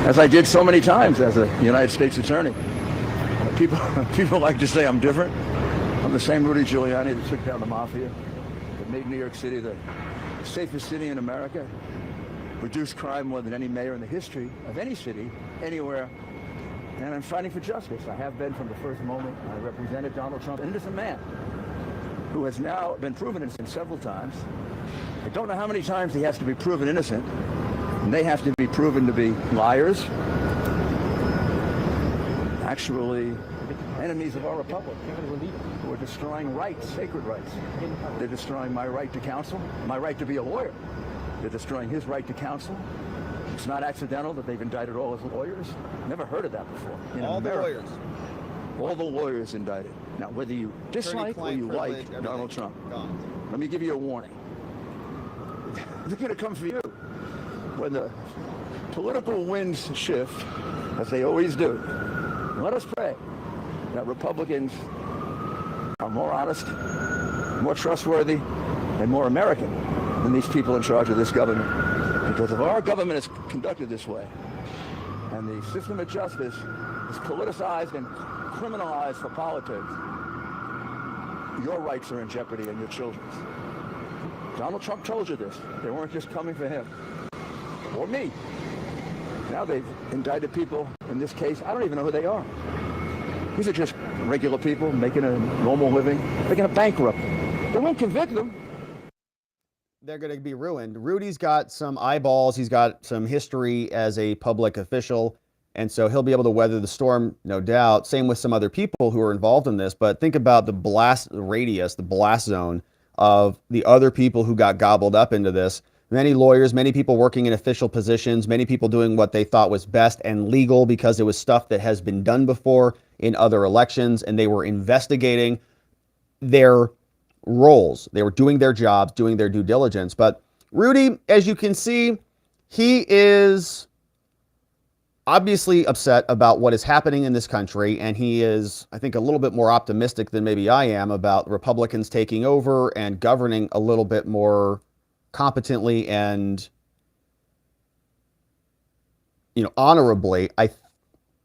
B: as I did so many times as a United States attorney. People like to say I'm different. I'm the same Rudy Giuliani that took down the mafia, that made New York City the safest city in America, reduced crime more than any mayor in the history of any city, anywhere. And I'm fighting for justice. I have been from the first moment. I represented Donald Trump, an innocent man who has now been proven innocent several times. I don't know how many times he has to be proven innocent, and they have to be proven to be liars, actually enemies of our republic, who are destroying rights, sacred rights. They're destroying my right to counsel, my right to be a lawyer. They're destroying his right to counsel. It's not accidental that they've indicted all his lawyers. Never heard of that before. In
A: all
B: America,
A: the lawyers.
B: All the lawyers indicted. Now, whether you dislike or you like Donald Trump, let me give you a warning. They're going to come for you. When the political winds shift, as they always do, let us pray that Republicans are more honest, more trustworthy, and more American than these people in charge of this government. Because if our government is conducted this way, and the system of justice is politicized and criminalized for politics, your rights are in jeopardy and your children's. Donald Trump told you this. They weren't just coming for him or me. Now they've indicted people in this case. I don't even know who they are. These are just regular people making a normal living. They're going to bankrupt them. They won't convict them.
A: They're going to be ruined. Rudy's got some eyeballs. He's got some history as a public official. And so he'll be able to weather the storm, no doubt. Same with some other people who are involved in this. But think about the blast radius, the blast zone of the other people who got gobbled up into this. Many lawyers, many people working in official positions, many people doing what they thought was best and legal because it was stuff that has been done before in other elections, and they were investigating their roles. They were doing their jobs, doing their due diligence. But Rudy, as you can see, he is obviously upset about what is happening in this country, and he is, I think, a little bit more optimistic than maybe I am about Republicans taking over and governing a little bit more competently and, honorably.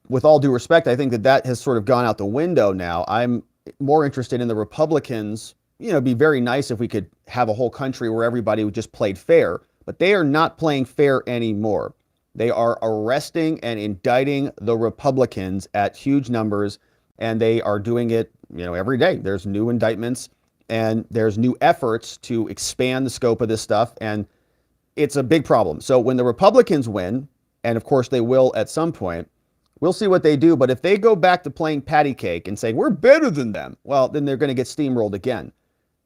A: With all due respect, I think that has sort of gone out the window now. I'm more interested in the Republicans. It'd be very nice if we could have a whole country where everybody just played fair, but they are not playing fair anymore. They are arresting and indicting the Republicans at huge numbers, and they are doing it, every day. There's new indictments and there's new efforts to expand the scope of this stuff, and it's a big problem. So when the Republicans win, and of course they will at some point, we'll see what they do. But if they go back to playing patty cake and saying we're better than them, well, then they're going to get steamrolled again.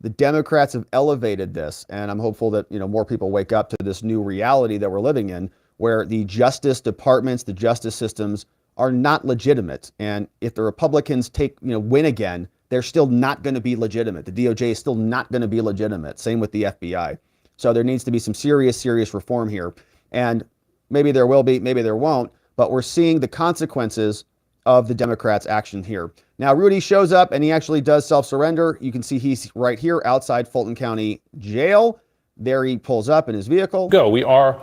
A: The Democrats have elevated this, and I'm hopeful that more people wake up to this new reality that we're living in, where the justice departments, the justice systems are not legitimate. And if the Republicans win again, they're still not going to be legitimate. The DOJ is still not going to be legitimate. Same with the FBI. So there needs to be some serious reform here. And maybe there will be, maybe there won't, but we're seeing the consequences of the Democrats' action here. Now, Rudy shows up and he actually does self-surrender. You can see he's right here outside Fulton County Jail. There he pulls up in his vehicle.
C: We are,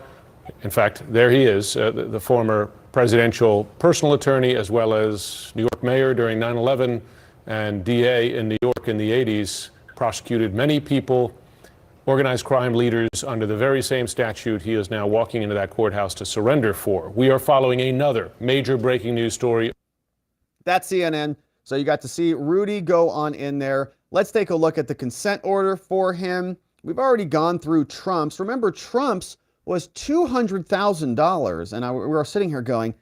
C: in fact, there he is, the former presidential personal attorney, as well as New York mayor during 9/11 and DA in New York in the 80s, prosecuted many people, organized crime leaders under the very same statute he is now walking into that courthouse to surrender for. We are following another major breaking news story.
A: That's CNN. So you got to see Rudy go on in there. Let's take a look at the consent order for him. We've already gone through Trump's. Remember, Trump's was $200,000. And we were sitting here going,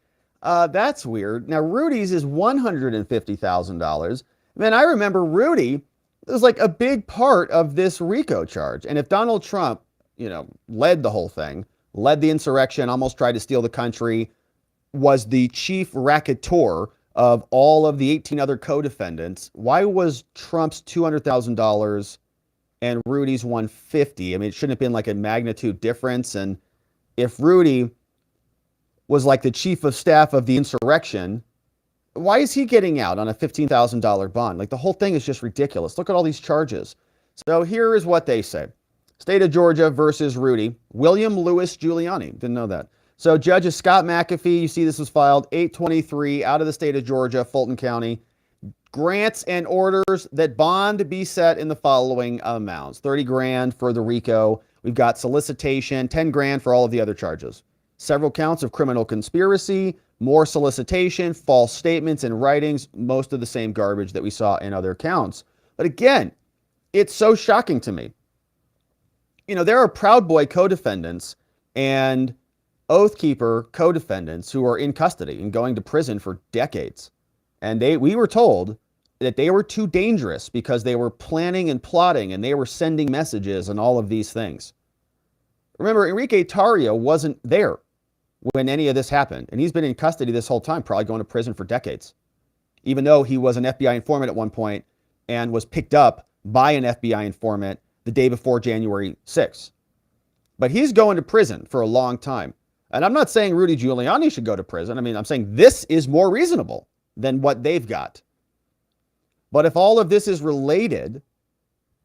A: that's weird. Now, Rudy's is $150,000. Man, I remember Rudy was like a big part of this RICO charge. And if Donald Trump, led the whole thing, led the insurrection, almost tried to steal the country, was the chief racketeur of all of the 18 other co-defendants, why was Trump's $200,000 and Rudy's $150,000? I mean, it shouldn't have been like a magnitude difference. And if Rudy was like the chief of staff of the insurrection, why is he getting out on a $15,000 bond? Like, the whole thing is just ridiculous. Look at all these charges. So here is what they say. State of Georgia versus Rudy. William Louis Giuliani. Didn't know that. So Judge Scott McAfee, you see this was filed 8/23 out of the state of Georgia, Fulton County. Grants and orders that bond be set in the following amounts. 30 grand for the RICO. We've got solicitation, 10 grand for all of the other charges. Several counts of criminal conspiracy, more solicitation, false statements and writings, most of the same garbage that we saw in other counts. But again, it's so shocking to me. There are Proud Boy co-defendants and Oath Keeper co-defendants who are in custody and going to prison for decades. And we were told that they were too dangerous because they were planning and plotting and they were sending messages and all of these things. Remember, Enrique Tarrio wasn't there when any of this happened. And he's been in custody this whole time, probably going to prison for decades. Even though he was an FBI informant at one point and was picked up by an FBI informant the day before January 6th. But he's going to prison for a long time. And I'm not saying Rudy Giuliani should go to prison. I mean, I'm saying this is more reasonable than what they've got. But if all of this is related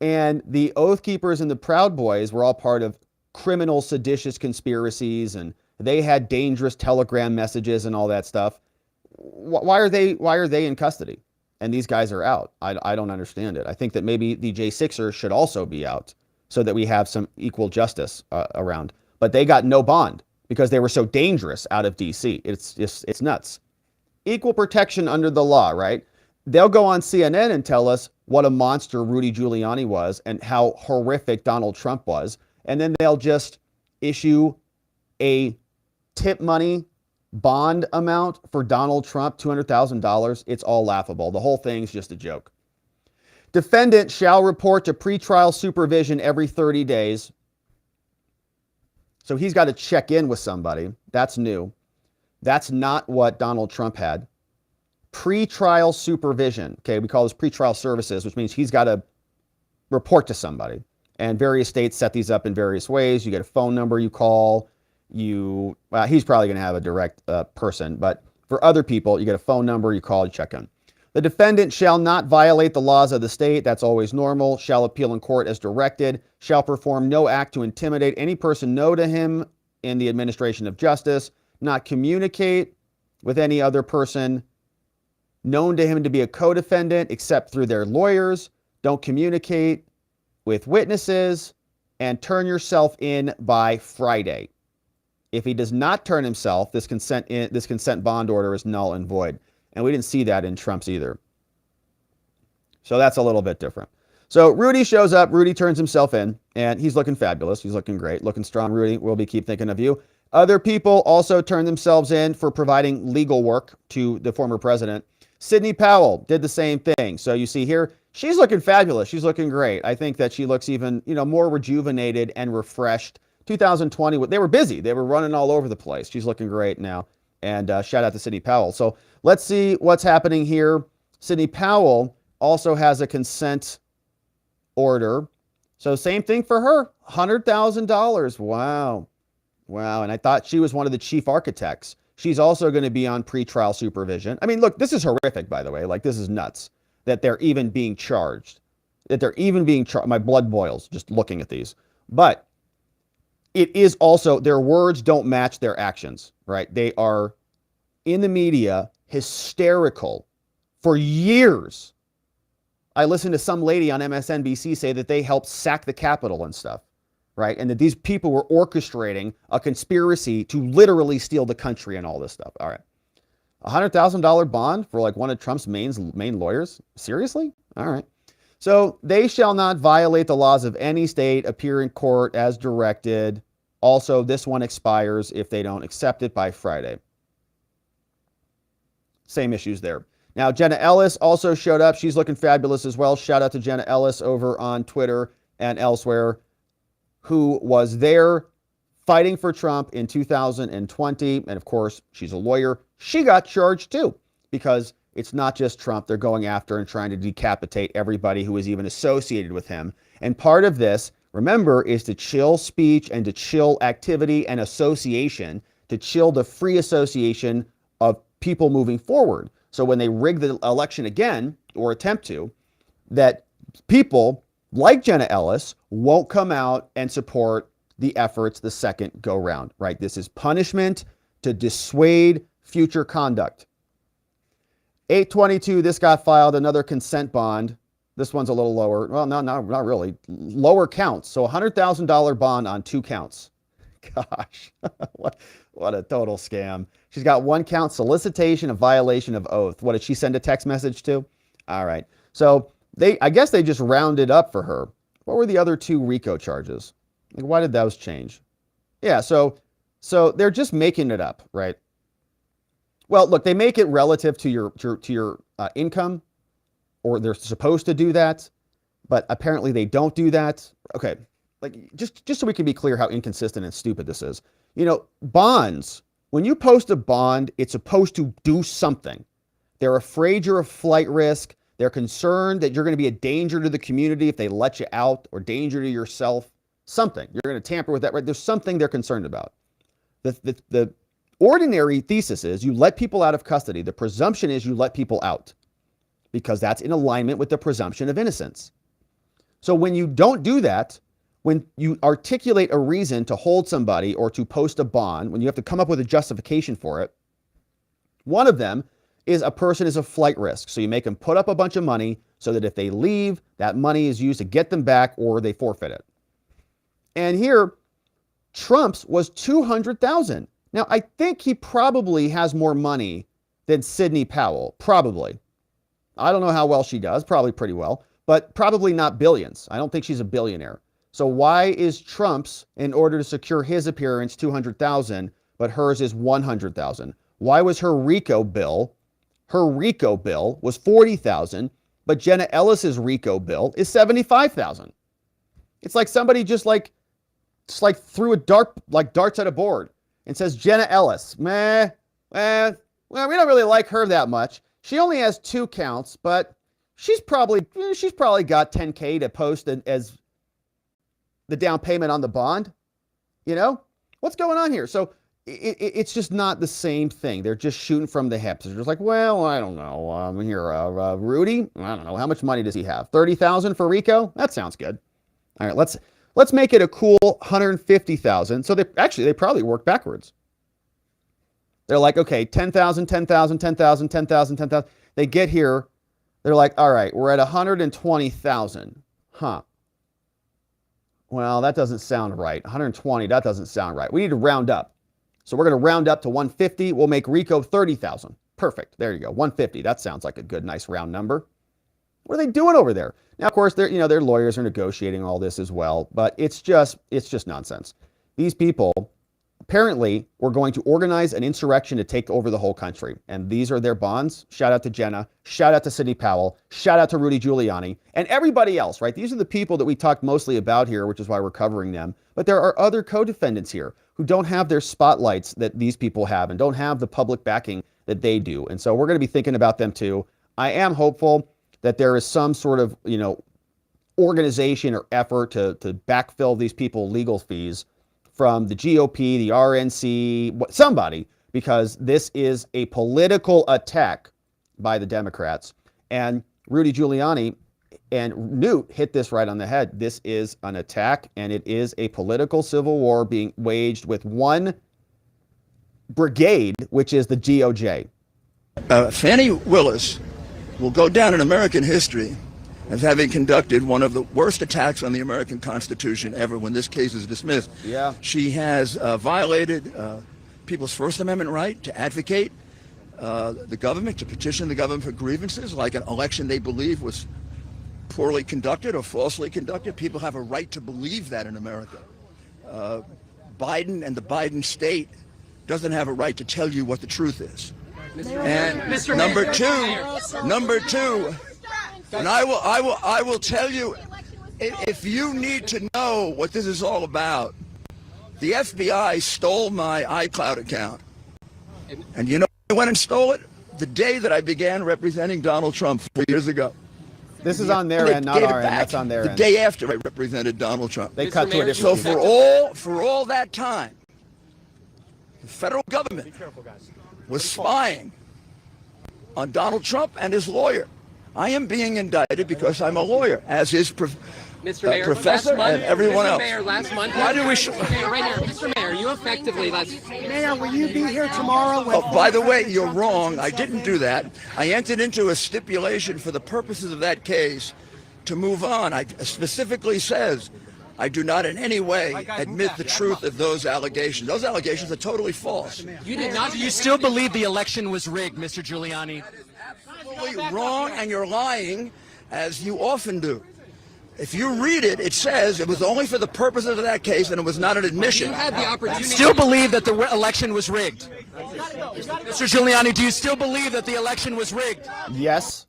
A: and the Oath Keepers and the Proud Boys were all part of criminal seditious conspiracies and they had dangerous telegram messages and all that stuff, why are they in custody and these guys are out? I don't understand it. I think that maybe the J6ers should also be out so that we have some equal justice around. But they got no bond because they were so dangerous out of DC. It's nuts. Equal protection under the law, right? they'll go on CNN and tell us what a monster Rudy Giuliani was and how horrific Donald Trump was. And then they'll just issue a tip money bond amount for Donald Trump, $200,000. It's all laughable. The whole thing's just a joke. Defendant shall report to pretrial supervision every 30 days. So he's got to check in with somebody. That's new. That's not what Donald Trump had. Pretrial supervision. Okay, we call this pretrial services, which means he's got to report to somebody. And various states set these up in various ways. You get a phone number you call. He's probably going to have a direct person, but for other people, you get a phone number, you call, you check in. The defendant shall not violate the laws of the state. That's always normal. Shall appeal in court as directed. Shall perform no act to intimidate any person known to him in the administration of justice. Not communicate with any other person known to him to be a co-defendant except through their lawyers. Don't communicate with witnesses, and turn yourself in by Friday. If he does not turn himself, this consent bond order is null and void. And we didn't see that in Trump's either. So that's a little bit different. So Rudy shows up. Rudy turns himself in, and he's looking fabulous. He's looking great, looking strong. Rudy, we'll keep thinking of you. Other people also turned themselves in for providing legal work to the former president. Sidney Powell did the same thing. So you see here, she's looking fabulous. She's looking great. I think that she looks even, more rejuvenated and refreshed. 2020, they were busy. They were running all over the place. She's looking great now. And shout out to Sidney Powell. So let's see what's happening here. Sidney Powell also has a consent order. So same thing for her, $100,000. Wow. Wow. And I thought she was one of the chief architects. She's also going to be on pretrial supervision. I mean, look, this is horrific, by the way. Like, this is nuts that they're even being charged. My blood boils just looking at these. But it is also, their words don't match their actions, right? They are in the media hysterical for years. I listened to some lady on MSNBC say that they helped sack the Capitol and stuff, right? And that these people were orchestrating a conspiracy to literally steal the country and all this stuff. All right. $100,000 bond for like one of Trump's main lawyers? Seriously? All right. So they shall not violate the laws of any state, appear in court as directed. Also, this one expires if they don't accept it by Friday. Same issues there. Now, Jenna Ellis also showed up. She's looking fabulous as well. Shout out to Jenna Ellis over on Twitter and elsewhere, who was there fighting for Trump in 2020. And of course, she's a lawyer. She got charged too, because it's not just Trump. They're going after and trying to decapitate everybody who is even associated with him. And part of this, remember, is to chill speech and to chill activity and association, to chill the free association of people moving forward. So when they rig the election again, or attempt to, that people like Jenna Ellis won't come out and support the efforts the second go round, right? This is punishment to dissuade future conduct. 8/22, this got filed, another consent bond. This one's a little lower. Well, no, not really. Lower counts. So $100,000 bond on 2 counts. Gosh, what a total scam. She's got 1 count, solicitation of violation of oath. What did she send a text message to? All right. So I guess they just rounded up for her. What were the other 2 RICO charges? Like, why did those change? Yeah, so they're just making it up, right? Well, look, they make it relative to your income, or they're supposed to do that, but apparently they don't do that. Okay, like just so we can be clear how inconsistent and stupid this is. Bonds, when you post a bond, it's supposed to do something. They're afraid you're a flight risk. They're concerned that you're going to be a danger to the community if they let you out, or danger to yourself. Something. You're going to tamper with that, right? There's something they're concerned about. The ordinary thesis is you let people out of custody. The presumption is you let people out, because that's in alignment with the presumption of innocence. So when you don't do that, when you articulate a reason to hold somebody or to post a bond, when you have to come up with a justification for it, one of them is a person is a flight risk. So you make them put up a bunch of money so that if they leave, that money is used to get them back, or they forfeit it. And here, Trump's was $200,000. Now, I think he probably has more money than Sidney Powell. Probably. I don't know how well she does, probably pretty well, but probably not billions. I don't think she's a billionaire. So why is Trump's, in order to secure his appearance, $200,000, but hers is $100,000? Why was her RICO bill was $40,000, but Jenna Ellis's RICO bill is $75,000? It's like somebody just threw a darts at a board and says, Jenna Ellis, well, we don't really like her that much. She only has 2 counts, but she's probably got $10K to post as the down payment on the bond. You know, what's going on here? So it's just not the same thing. They're just shooting from the hip. They're just like, well, I don't know. Rudy, I don't know. How much money does he have? 30,000 for RICO? That sounds good. All right, let's make it a cool 150,000. So they probably work backwards. They're like, okay, 10,000, 10,000, 10,000, 10,000, 10,000. They get here. They're like, all right, we're at 120,000. Huh. Well, that doesn't sound right. 120, that doesn't sound right. We need to round up. So we're going to round up to 150. We'll make RICO 30,000. Perfect. There you go. 150. That sounds like a good, nice round number. What are they doing over there? Now, of course, their lawyers are negotiating all this as well, but it's just nonsense. These people apparently were going to organize an insurrection to take over the whole country, and these are their bonds. Shout out to Jenna. Shout out to Sidney Powell. Shout out to Rudy Giuliani and everybody else, right? These are the people that we talked mostly about here, which is why we're covering them. But there are other co-defendants here who don't have their spotlights that these people have and don't have the public backing that they do. And so we're going to be thinking about them too. I am hopeful that there is some sort of, organization or effort to backfill these people legal fees from the GOP, the RNC, somebody, because this is a political attack by the Democrats. And Rudy Giuliani and Newt hit this right on the head. This is an attack, and it is a political civil war being waged with one brigade, which is the DOJ.
B: Fani Willis will go down in American history as having conducted one of the worst attacks on the American Constitution ever when this case is dismissed.
A: Yeah.
B: She has violated people's First Amendment right to advocate the government, to petition the government for grievances, like an election they believe was poorly conducted or falsely conducted. People have a right to believe that in America. Biden and the Biden state doesn't have a right to tell you what the truth is. And number two, and I will tell you, if you need to know what this is all about, the FBI stole my iCloud account. And you know who went and stole it? The day that I began representing Donald Trump 4 years ago.
A: This is on their end, not our end. That's on their end.
B: The day after I represented Donald Trump.
A: They cut to a different.
B: So for all that time, the federal government was spying on Donald Trump and his lawyer. I am being indicted because I'm a lawyer, as is
D: Mr. Mayor,
B: Professor and everyone else.
D: Mr. Mayor, last month.
B: Why do we?
D: Mayor, right here, Mr. Mayor, you effectively
E: Mayor, will you be here tomorrow?
B: Oh, by the way, you're wrong. I didn't do that. I entered into a stipulation for the purposes of that case to move on. I specifically says I do not in any way admit the truth of those allegations. Those allegations are totally false.
D: You did not. Do you still believe the election was rigged, Mr. Giuliani?
B: Absolutely wrong, and you're lying, as you often do. If you read it, it says it was only for the purposes of that case, and it was not an admission.
D: You had the opportunity. Still believe that the election was rigged, Mr. Giuliani? Do you still believe that the election was rigged?
A: Yes.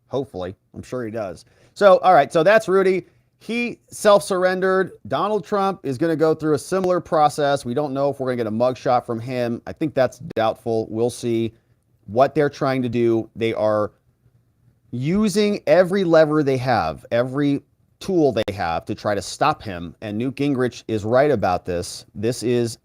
A: Hopefully, I'm sure he does. So, all right. So that's Rudy. He self-surrendered. Donald Trump is going to go through a similar process. We don't know if we're going to get a mugshot from him. I think that's doubtful. We'll see what they're trying to do. They are using every lever they have, every tool they have to try to stop him. And Newt Gingrich is right about this. This is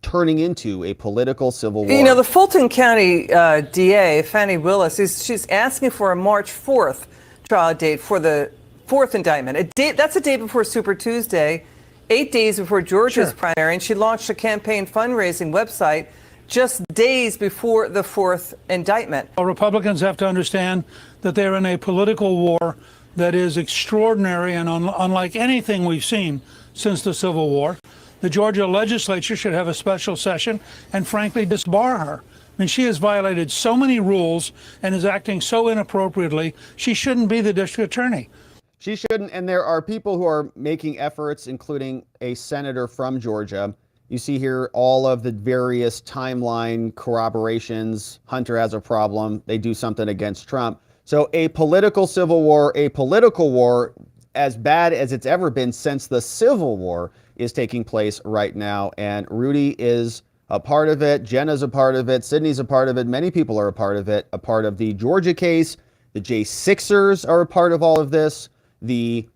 A: turning into a political civil war.
F: You know, the Fulton County DA, Fani Willis, she's asking for a March 4th trial date for the fourth indictment. That's a day before Super Tuesday, 8 days before Georgia's primary, and she launched a campaign fundraising website just days before the fourth indictment.
G: Republicans have to understand that they're in a political war that is extraordinary and unlike anything we've seen since the Civil War. The Georgia legislature should have a special session and frankly disbar her. mean, she has violated so many rules and is acting so inappropriately. She shouldn't be the district attorney.
A: She shouldn't. And there are people who are making efforts, including a senator from Georgia. You see here all of the various timeline corroborations. Hunter has a problem. They do something against Trump. So a political civil war, a political war as bad as it's ever been since the Civil War is taking place right now. And Rudy is a part of it. Jenna's a part of it. Sidney's a part of it. Many people are a part of it, a part of the Georgia case. The J6ers are a part of all of this. The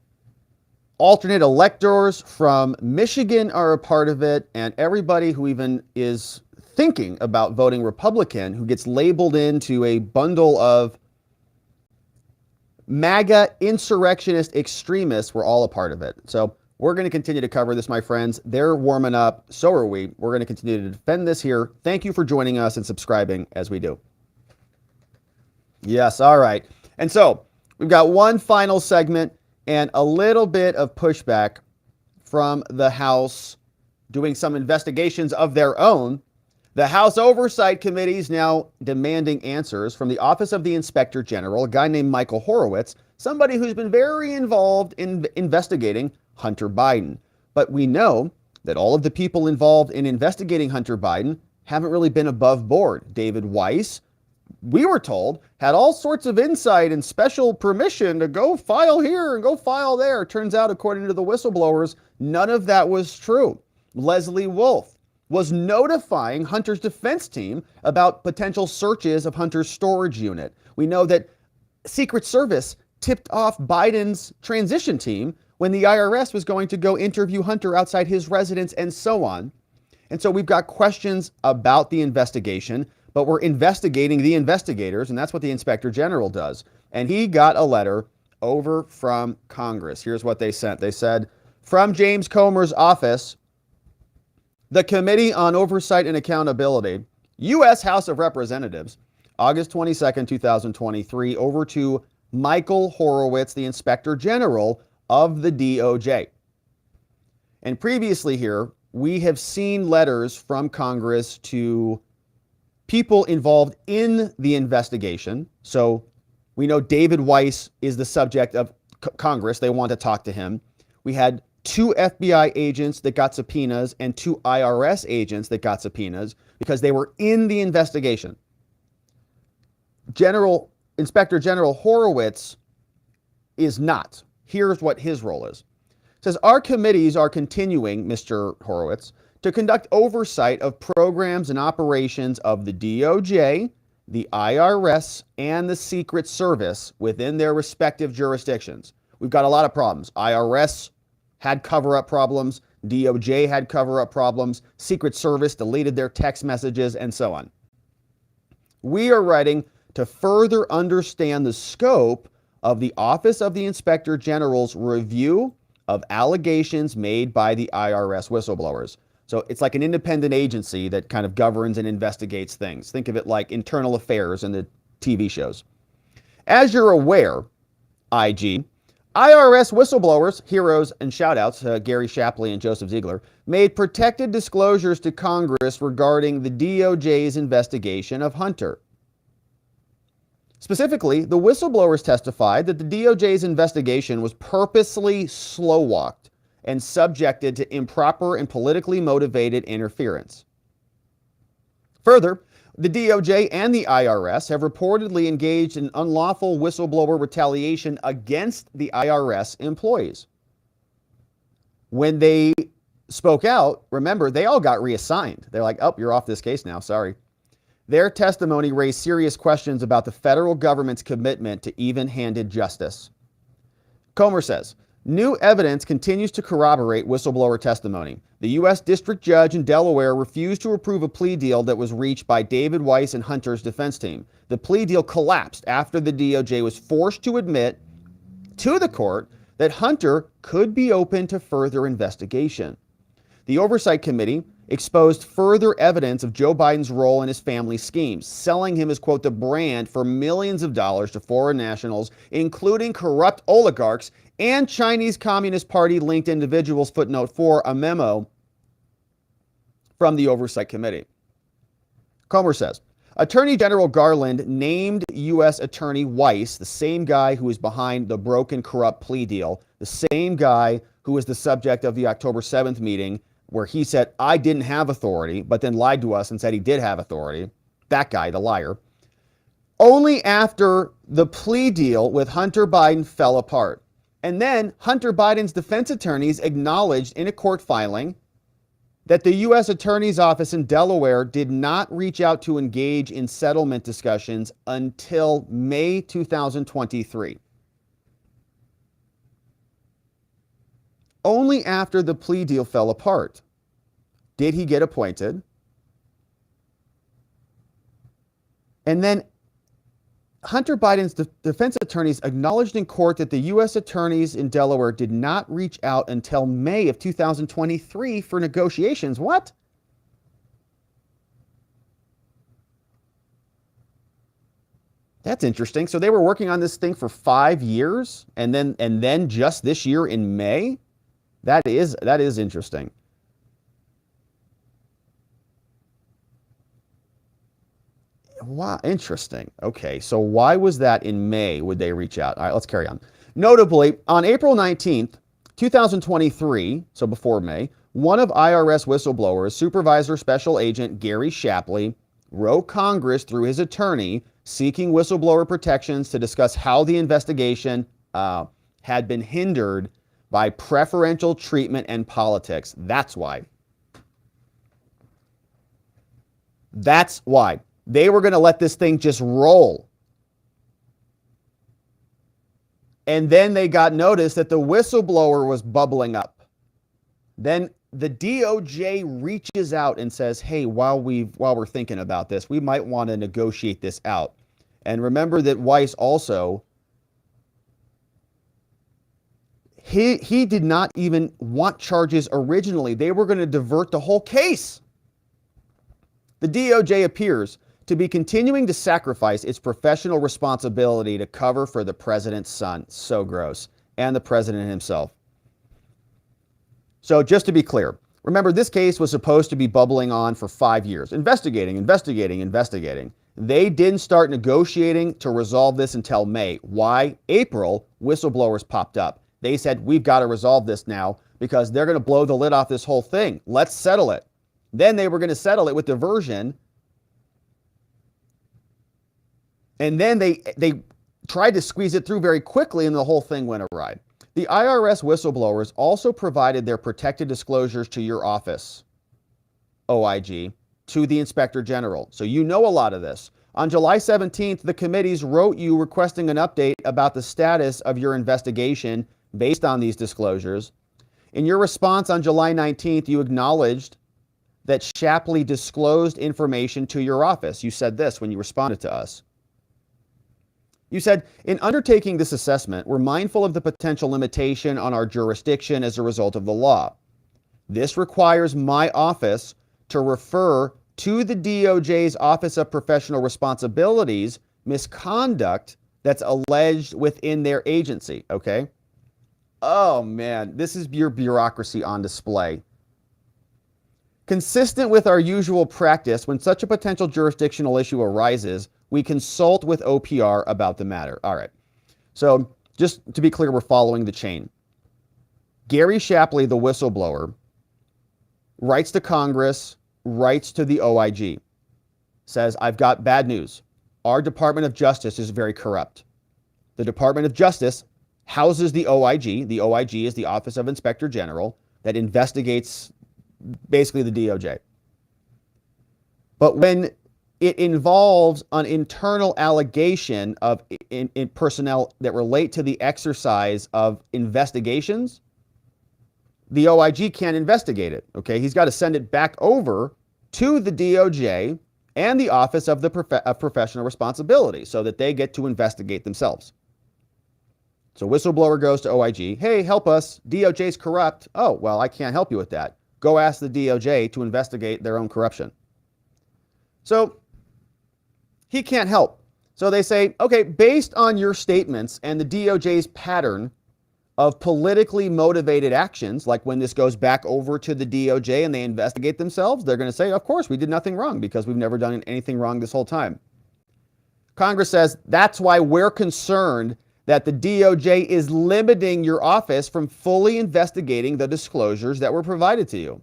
A: alternate electors from Michigan are a part of it, and everybody who even is thinking about voting Republican, who gets labeled into a bundle of MAGA insurrectionist extremists, were all a part of it. So we're going to continue to cover this, my friends. They're warming up. So are we. We're going to continue to defend this here. Thank you for joining us and subscribing as we do. Yes, all right. And so we've got one final segment and a little bit of pushback from the House doing some investigations of their own. The House Oversight Committee is now demanding answers from the Office of the Inspector General, a guy named Michael Horowitz, somebody who's been very involved in investigating Hunter Biden. But we know that all of the people involved in investigating Hunter Biden haven't really been above board. David Weiss, we were told, had all sorts of insight and special permission to go file here and go file there. Turns out, according to the whistleblowers, none of that was true. Leslie Wolf was notifying Hunter's defense team about potential searches of Hunter's storage unit. We know that Secret Service tipped off Biden's transition team when the IRS was going to go interview Hunter outside his residence and so on. And so we've got questions about the investigation, but we're investigating the investigators, and that's what the Inspector General does. And he got a letter over from Congress. Here's what they sent. They said, from James Comer's office, the Committee on Oversight and Accountability, U.S. House of Representatives, August 22nd, 2023, over to Michael Horowitz, the Inspector General of the DOJ. And previously here, we have seen letters from Congress to people involved in the investigation. So we know David Weiss is the subject of Congress. They want to talk to him. We had 2 FBI agents that got subpoenas and 2 IRS agents that got subpoenas because they were in the investigation. Inspector General Horowitz is not. Here's what his role is. It says, our committees are continuing, Mr. Horowitz, to conduct oversight of programs and operations of the DOJ, the IRS, and the Secret Service within their respective jurisdictions. We've got a lot of problems. IRS had cover-up problems. DOJ had cover-up problems. Secret Service deleted their text messages, and so on. We are writing to further understand the scope of the Office of the Inspector General's review of allegations made by the IRS whistleblowers. So it's like an independent agency that kind of governs and investigates things. Think of it like internal affairs in the TV shows. As you're aware, IG, IRS whistleblowers, heroes and shoutouts, Gary Shapley and Joseph Ziegler, made protected disclosures to Congress regarding the DOJ's investigation of Hunter. Specifically, the whistleblowers testified that the DOJ's investigation was purposely slow-walked and subjected to improper and politically motivated interference. Further, the DOJ and the IRS have reportedly engaged in unlawful whistleblower retaliation against the IRS employees. When they spoke out, remember, they all got reassigned. They're like, oh, you're off this case now, sorry. Their testimony raised serious questions about the federal government's commitment to even-handed justice. Comer says, new evidence continues to corroborate whistleblower testimony. The U.S. District Judge in Delaware refused to approve a plea deal that was reached by David Weiss and Hunter's defense team. The plea deal collapsed after the DOJ was forced to admit to the court that Hunter could be open to further investigation. The Oversight Committee exposed further evidence of Joe Biden's role in his family's schemes, selling him as, quote, the brand for millions of dollars to foreign nationals, including corrupt oligarchs and Chinese Communist Party linked individuals, footnote 4, a memo from the Oversight Committee. Comer says, Attorney General Garland named U.S. Attorney Weiss, the same guy who was behind the broken, corrupt plea deal, the same guy who was the subject of the October 7th meeting where he said, I didn't have authority, but then lied to us and said he did have authority. That guy, the liar. Only after the plea deal with Hunter Biden fell apart. And then Hunter Biden's defense attorneys acknowledged in a court filing that the U.S. Attorney's Office in Delaware did not reach out to engage in settlement discussions until May 2023. Only after the plea deal fell apart did he get appointed. And then Hunter Biden's defense attorneys acknowledged in court that the U.S. attorneys in Delaware did not reach out until May of 2023 for negotiations. What? That's interesting. So they were working on this thing for 5 years, and then just this year in May? That is interesting. Wow, interesting. Okay, so why was that in May would they reach out? All right, let's carry on. Notably, on April 19th, 2023, so before May, one of IRS whistleblowers, Supervisor Special Agent Gary Shapley, wrote Congress through his attorney seeking whistleblower protections to discuss how the investigation had been hindered by preferential treatment and politics. That's why. That's why. They were going to let this thing just roll. And then they got notice that the whistleblower was bubbling up. Then the DOJ reaches out and says, hey, while we're thinking about this, we might want to negotiate this out. And remember that Weiss also, he did not even want charges originally. They were going to divert the whole case. The DOJ appears to be continuing to sacrifice its professional responsibility to cover for the president's son. So gross. And the president himself. So just to be clear, remember this case was supposed to be bubbling on for 5 years. Investigating. They didn't start negotiating to resolve this until May. Why? April, whistleblowers popped up. They said, we've got to resolve this now because they're going to blow the lid off this whole thing. Let's settle it. Then they were going to settle it with diversion. And then they tried to squeeze it through very quickly, and the whole thing went awry. The IRS whistleblowers also provided their protected disclosures to your office, OIG, to the Inspector General. So you know a lot of this. On July 17th, the committees wrote you requesting an update about the status of your investigation based on these disclosures. In your response on July 19th, you acknowledged that Shapley disclosed information to your office. You said this when you responded to us. You said, in undertaking this assessment, we're mindful of the potential limitation on our jurisdiction as a result of the law. This requires my office to refer to the DOJ's Office of Professional Responsibilities misconduct that's alleged within their agency, okay? Oh man, this is your bureaucracy on display. Consistent with our usual practice, when such a potential jurisdictional issue arises, we consult with OPR about the matter. All right. So just to be clear, we're following the chain. Gary Shapley, the whistleblower, writes to Congress, writes to the OIG, says, I've got bad news. Our Department of Justice is very corrupt. The Department of Justice houses the OIG. The OIG is the Office of Inspector General that investigates basically the DOJ. But when it involves an internal allegation of in personnel that relate to the exercise of investigations, the OIG can't investigate it, okay? He's got to send it back over to the DOJ and the Office of Professional Responsibility so that they get to investigate themselves. So whistleblower goes to OIG, hey, help us, DOJ's corrupt. Oh, well, I can't help you with that. Go ask the DOJ to investigate their own corruption. So he can't help. So they say, okay, based on your statements and the DOJ's pattern of politically motivated actions, like when this goes back over to the DOJ and they investigate themselves, they're going to say, of course, we did nothing wrong because we've never done anything wrong this whole time. Congress says that's why we're concerned that the DOJ is limiting your office from fully investigating the disclosures that were provided to you.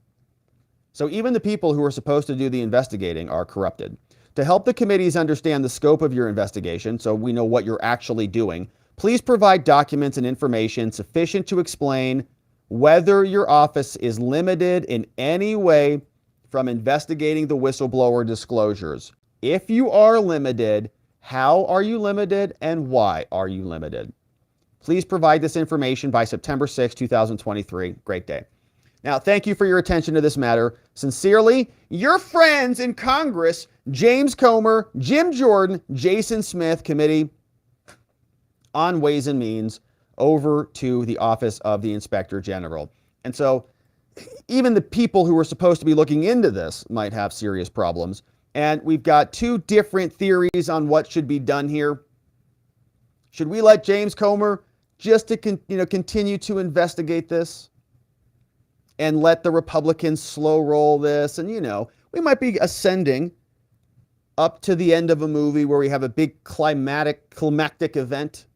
A: So even the people who are supposed to do the investigating are corrupted. To help the committees understand the scope of your investigation, so we know what you're actually doing, please provide documents and information sufficient to explain whether your office is limited in any way from investigating the whistleblower disclosures. If you are limited, how are you limited and why are you limited? Please provide this information by September 6, 2023. Great day. Now, thank you for your attention to this matter. Sincerely, your friends in Congress, James Comer, Jim Jordan, Jason Smith, Committee on Ways and Means, over to the Office of the Inspector General. And so even the people who are supposed to be looking into this might have serious problems. And we've got two different theories on what should be done here. Should we let James Comer just to continue to investigate this and let the Republicans slow roll this? And, we might be ascending up to the end of a movie where we have a big climactic event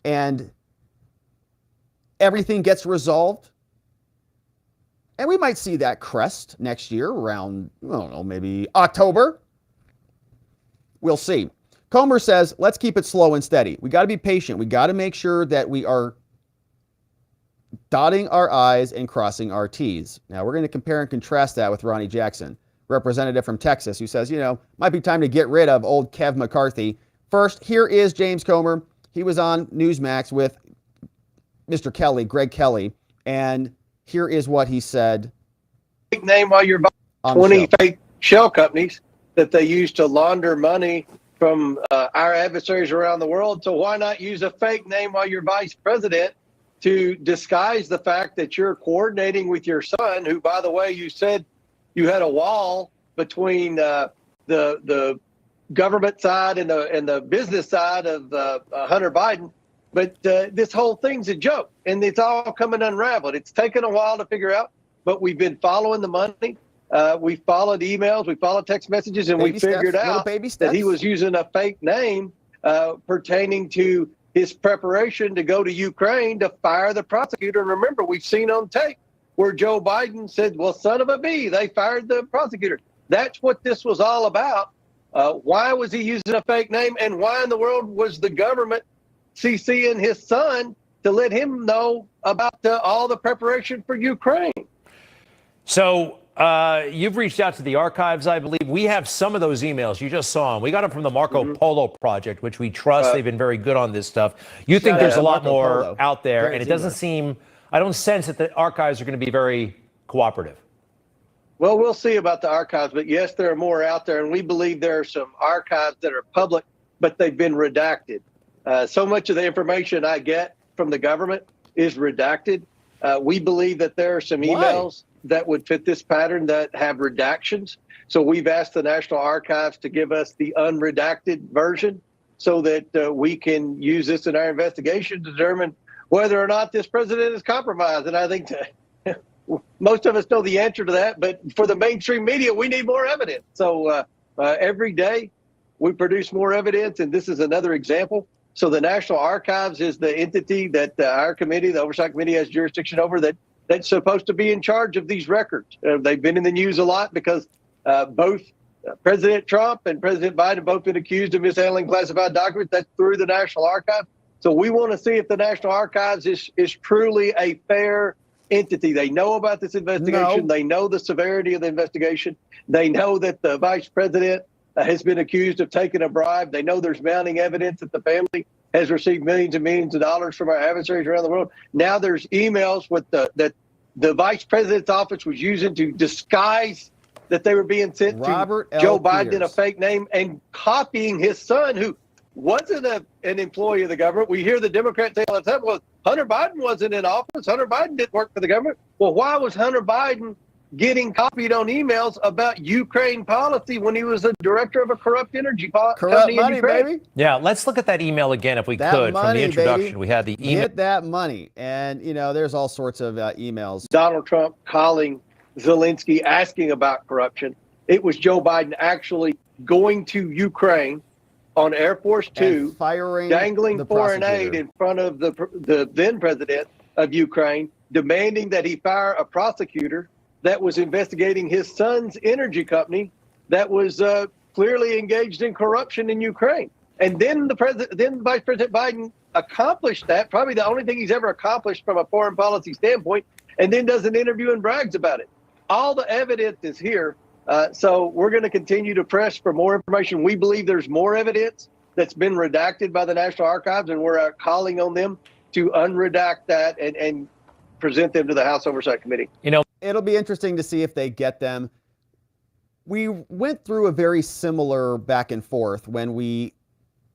A: and everything gets resolved. And we might see that crest next year around, I don't know, maybe October. We'll see. Comer says, let's keep it slow and steady. We got to be patient. We got to make sure that we are dotting our I's and crossing our T's. Now, we're going to compare and contrast that with Ronny Jackson, representative from Texas, who says, might be time to get rid of old Kev McCarthy. First, here is James Comer. He was on Newsmax with Mr. Kelly, Greg Kelly, and here is what he said.
H: Fake name while you're buying 20 fake shell companies that they use to launder money from our adversaries around the world. So why not use a fake name while you're vice president to disguise the fact that you're coordinating with your son, who, by the way, you said you had a wall between the government side and the business side of Hunter Biden. But this whole thing's a joke, and it's all coming unraveled. It's taken a while to figure out, but we've been following the money. We followed emails, we followed text messages, and we figured out that he was using a fake name pertaining to his preparation to go to Ukraine to fire the prosecutor. And remember, we've seen on tape where Joe Biden said, well, son of a bee, they fired the prosecutor. That's what this was all about. Why was he using a fake name, and why in the world was the government CCing his son to let him know about all the preparation for Ukraine?
I: So you've reached out to the archives, I believe. We have some of those emails. You just saw them. We got them from the Marco Polo Project, which we trust. They've been very good on this stuff. You think there's a lot more out there, and it doesn't seem, I don't sense that the archives are going to be very cooperative.
H: Well, we'll see about the archives, but yes, there are more out there, and we believe there are some archives that are public, but they've been redacted. So much of the information I get from the government is redacted. We believe that there are some emails that would fit this pattern that have redactions. So we've asked the National Archives to give us the unredacted version so that we can use this in our investigation to determine whether or not this president is compromised. And I think most of us know the answer to that, but for the mainstream media, we need more evidence. So every day we produce more evidence, and this is another example. So the National Archives is the entity that our committee, the Oversight Committee, has jurisdiction over, that's supposed to be in charge of these records. They've been in the news a lot because both President Trump and President Biden have both been accused of mishandling classified documents. That's through the National Archives. So we want to see if the National Archives is truly a fair entity. They know about this investigation. They know the severity of the investigation. They know that the vice president has been accused of taking a bribe. They know there's mounting evidence that the family has received millions and millions of dollars from our adversaries around the world. Now there's emails with that the vice president's office was using to disguise that they were being sent to Joe Biden in a fake name and copying his son, who wasn't an employee of the government. We hear the Democrats say all the time, well, Hunter Biden wasn't in office. Hunter Biden didn't work for the government. Well, why was Hunter Biden getting copied on emails about Ukraine policy when he was a director of a corrupt energy company
A: money,
H: in Ukraine.
A: baby.
I: Yeah, let's look at that email again if we
A: That
I: could from
A: money,
I: the introduction.
A: baby.
I: We had the email.
A: Get that money. And, there's all sorts of emails.
H: Donald Trump calling Zelensky, asking about corruption. It was Joe Biden actually going to Ukraine on Air Force Two,
A: and firing
H: dangling
A: the
H: foreign aid
A: prosecutor
H: in front of the then president of Ukraine, demanding that he fire a prosecutor that was investigating his son's energy company that was clearly engaged in corruption in Ukraine. And then Vice President Biden accomplished that, probably the only thing he's ever accomplished from a foreign policy standpoint, and then does an interview and brags about it. All the evidence is here. So we're going to continue to press for more information. We believe there's more evidence that's been redacted by the National Archives, and we're calling on them to unredact that and present them to the House Oversight Committee.
A: It'll be interesting to see if they get them. We went through a very similar back and forth when we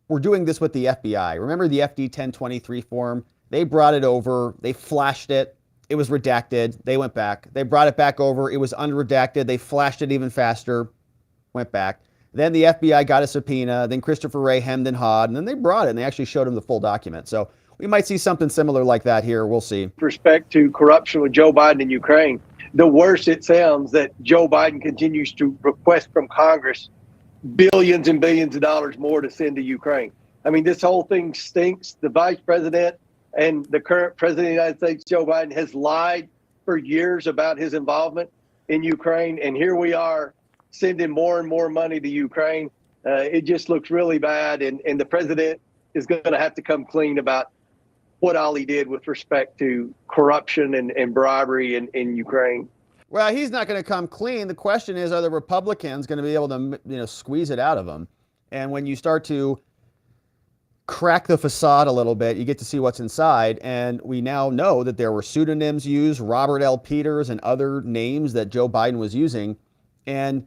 A: were doing this with the FBI. Remember the FD 1023 form? They brought it over. They flashed it. It was redacted. They went back. They brought it back over. It was unredacted. They flashed it even faster, went back. Then the FBI got a subpoena. Then Christopher Wray hemmed and hawed, and then they brought it, and they actually showed him the full document. So we might see something similar like that here. We'll see.
H: With respect to corruption with Joe Biden in Ukraine, the worse it sounds that Joe Biden continues to request from Congress billions and billions of dollars more to send to Ukraine. I mean, this whole thing stinks. The vice president and the current president of the United States, Joe Biden, has lied for years about his involvement in Ukraine. And here we are sending more and more money to Ukraine. It just looks really bad. And the president is going to have to come clean about what all he did with respect to corruption and bribery in Ukraine.
A: Well, he's not going to come clean. The question is, are the Republicans going to be able to, squeeze it out of him? And when you start to crack the facade a little bit, you get to see what's inside. And we now know that there were pseudonyms used, Robert L. Peters and other names that Joe Biden was using. And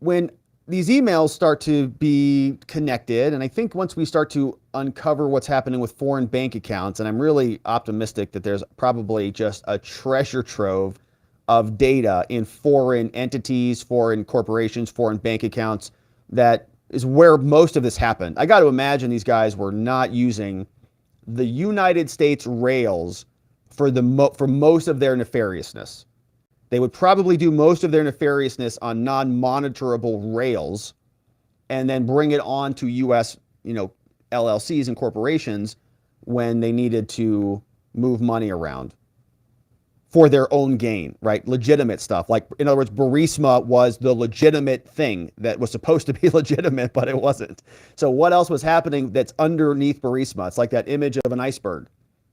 A: when these emails start to be connected, and I think once we start to uncover what's happening with foreign bank accounts, and I'm really optimistic that there's probably just a treasure trove of data in foreign entities, foreign corporations, foreign bank accounts, that is where most of this happened. I got to imagine these guys were not using the United States rails for most of their nefariousness. They would probably do most of their nefariousness on non-monitorable rails and then bring it on to U.S., LLCs and corporations when they needed to move money around for their own gain, right? Legitimate stuff. Like, in other words, Burisma was the legitimate thing that was supposed to be legitimate, but it wasn't. So what else was happening that's underneath Burisma? It's like that image of an iceberg.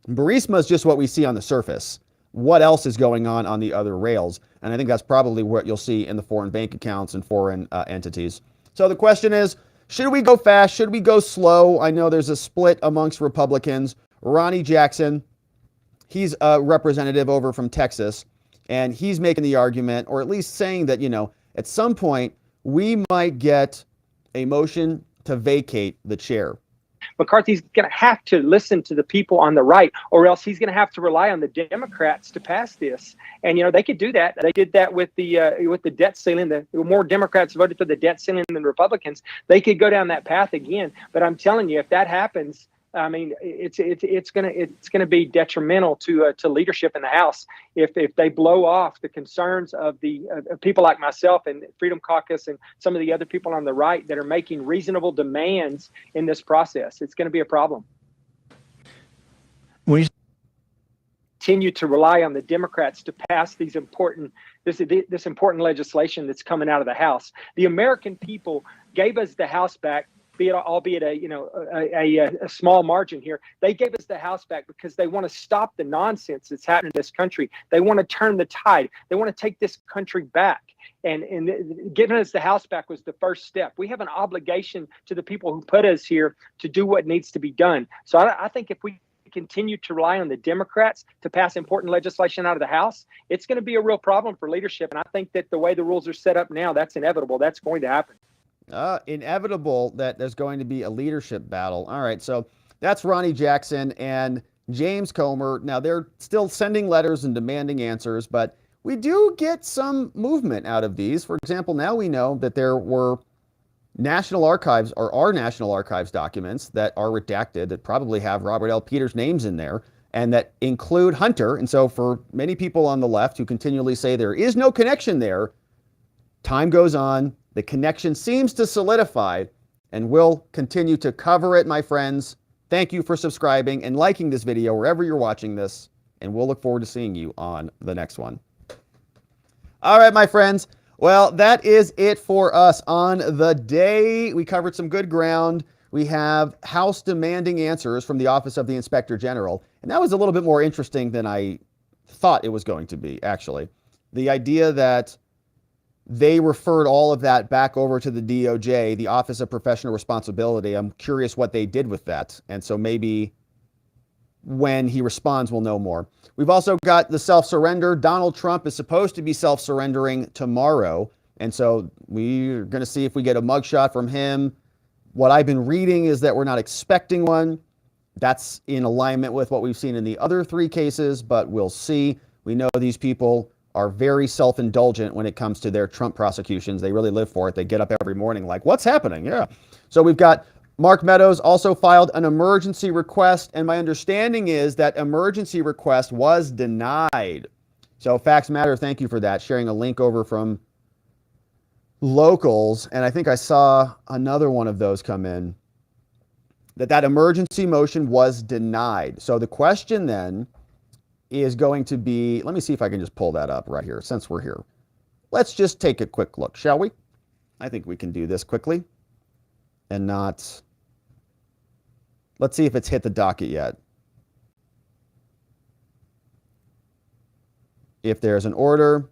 A: Burisma is just what we see on the surface. What else is going on the other rails? And I think that's probably what you'll see in the foreign bank accounts and foreign entities. So the question is, should we go fast? Should we go slow? I know there's a split amongst Republicans. Ronny Jackson, he's a representative over from Texas, and he's making the argument, or at least saying that, at some point we might get a motion to vacate the chair.
J: McCarthy's going to have to listen to the people on the right, or else he's going to have to rely on the Democrats to pass this. And, they could do that. They did that with the debt ceiling. The more Democrats voted for the debt ceiling than Republicans. They could go down that path again. But I'm telling you, if that happens, I mean, it's gonna be detrimental to leadership in the House if they blow off the concerns of the people like myself and Freedom Caucus and some of the other people on the right that are making reasonable demands in this process. It's going to be a problem. We continue to rely on the Democrats to pass this important legislation that's coming out of the House. The American people gave us the House back, albeit a small margin here. They gave us the House back because they want to stop the nonsense that's happening in this country. They want to turn the tide. They want to take this country back. And giving us the House back was the first step. We have an obligation to the people who put us here to do what needs to be done. So I think if we continue to rely on the Democrats to pass important legislation out of the House, it's going to be a real problem for leadership. And I think that the way the rules are set up now, that's inevitable. That's going to happen.
A: Inevitable that there's going to be a leadership battle. All right, so that's Ronny Jackson and James Comer. Now, they're still sending letters and demanding answers, but we do get some movement out of these. For example, now we know that there were National Archives or are National Archives documents that are redacted that probably have Robert L. Peters' names in there and that include Hunter. And so for many people on the left who continually say there is no connection there, time goes on, the connection seems to solidify, and we'll continue to cover it, my friends. Thank you for subscribing and liking this video wherever you're watching this, and we'll look forward to seeing you on the next one. All right, my friends. Well, that is it for us on the day. We covered some good ground. We have House demanding answers from the Office of the Inspector General, and that was a little bit more interesting than I thought it was going to be, actually. The idea that they referred all of that back over to the DOJ, the Office of Professional Responsibility. I'm curious what they did with that. And so maybe when he responds, we'll know more. We've also got the self-surrender. Donald Trump is supposed to be self-surrendering tomorrow. And so we're going to see if we get a mugshot from him. What I've been reading is that we're not expecting one. That's in alignment with what we've seen in the other 3 cases, but we'll see. We know these people are very self-indulgent when it comes to their Trump prosecutions. They really live for it. They get up every morning like, what's happening? Yeah. So we've got Mark Meadows also filed an emergency request, and my understanding is that emergency request was denied. So Facts Matter, thank you for that, sharing a link over from Locals, and I think I saw another one of those come in, that emergency motion was denied. So the question then is going to be, let me see if I can just pull that up right here since we're here. Let's just take a quick look, shall we? I think we can do this quickly and not, let's see if it's hit the docket yet. If there's an order.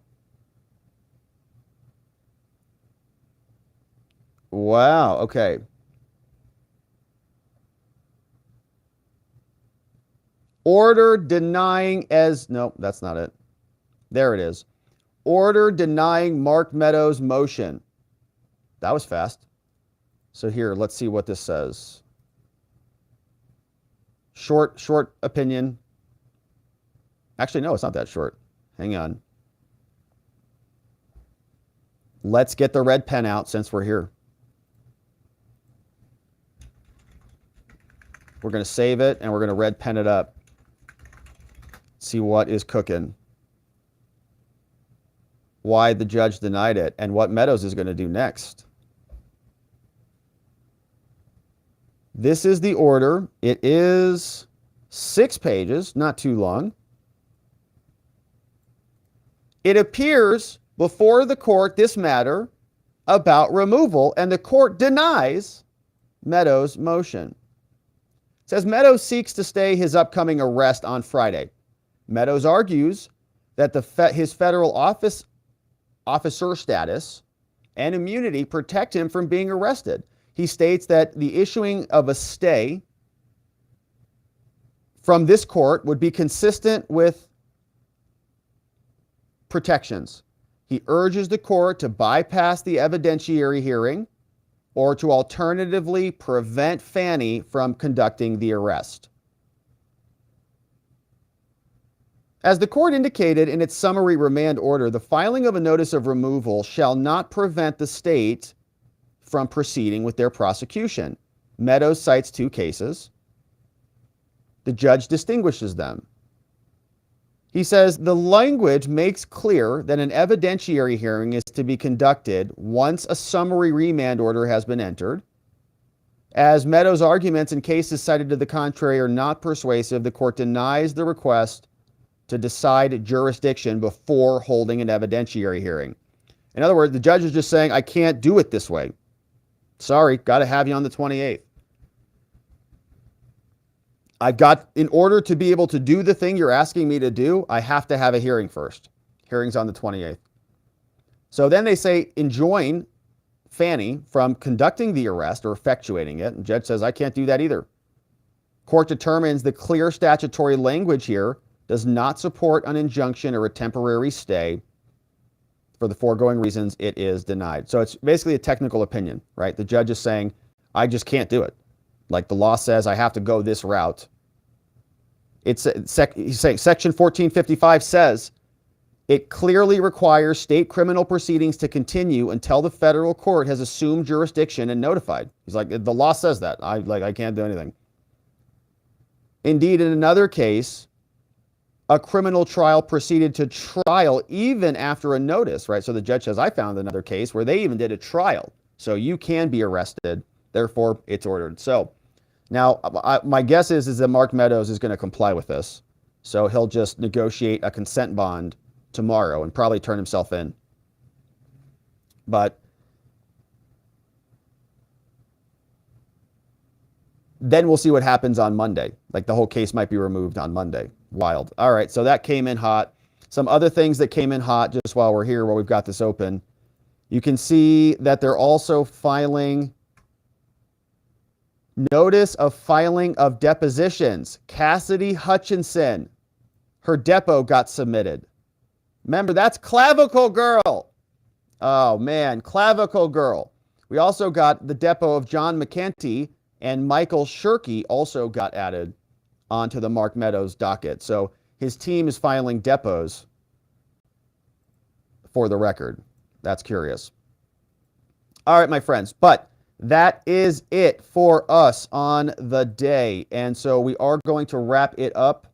A: Wow, okay. Order denying no, that's not it. There it is. Order denying Mark Meadows' motion. That was fast. So here, let's see what this says. Short opinion. Actually, no, it's not that short. Hang on. Let's get the red pen out since we're here. We're going to save it and we're going to red pen it up. See what is cooking. Why the judge denied it and what Meadows is going to do next. This is the order. It is 6 pages, not too long. It appears before the court this matter about removal, and the court denies Meadows' motion. It says Meadows seeks to stay his upcoming arrest on Friday. Meadows argues that his federal officer status and immunity protect him from being arrested. He states that the issuing of a stay from this court would be consistent with protections. He urges the court to bypass the evidentiary hearing or to alternatively prevent Fani from conducting the arrest. As the court indicated in its summary remand order, the filing of a notice of removal shall not prevent the state from proceeding with their prosecution. Meadows cites 2 cases. The judge distinguishes them. He says the language makes clear that an evidentiary hearing is to be conducted once a summary remand order has been entered. As Meadows' arguments in cases cited to the contrary are not persuasive, the court denies the request to decide jurisdiction before holding an evidentiary hearing. In other words, the judge is just saying, I can't do it this way. Sorry, got to have you on the 28th. In order to be able to do the thing you're asking me to do, I have to have a hearing first. Hearing's on the 28th. So then they say, enjoin Fani from conducting the arrest or effectuating it. And the judge says, I can't do that either. Court determines the clear statutory language here does not support an injunction or a temporary stay. For the foregoing reasons, it is denied. So it's basically a technical opinion, right? The judge is saying, I just can't do it. Like the law says, I have to go this route. He's saying Section 1455 says, It clearly requires state criminal proceedings to continue until the federal court has assumed jurisdiction and notified. He's like, the law says that. I can't do anything. Indeed, in another case, a criminal trial proceeded to trial even after a notice, right? So the judge says, I found another case where they even did a trial. So you can be arrested. Therefore, it's ordered. So now my guess is that Mark Meadows is going to comply with this. So he'll just negotiate a consent bond tomorrow and probably turn himself in. But then we'll see what happens on Monday. Like the whole case might be removed on Monday. Wild. All right, so that came in hot. Some other things that came in hot just while we're here, while we've got this open. You can see that they're also filing notice of filing of depositions. Cassidy Hutchinson, her depo got submitted. Remember, that's Clavicle Girl. Oh, man, Clavicle Girl. We also got the depo of John McEntee, and Michael Shirkey also got added onto the Mark Meadows docket. So his team is filing depots for the record. That's curious. All right, my friends, but that is it for us on the day. And so we are going to wrap it up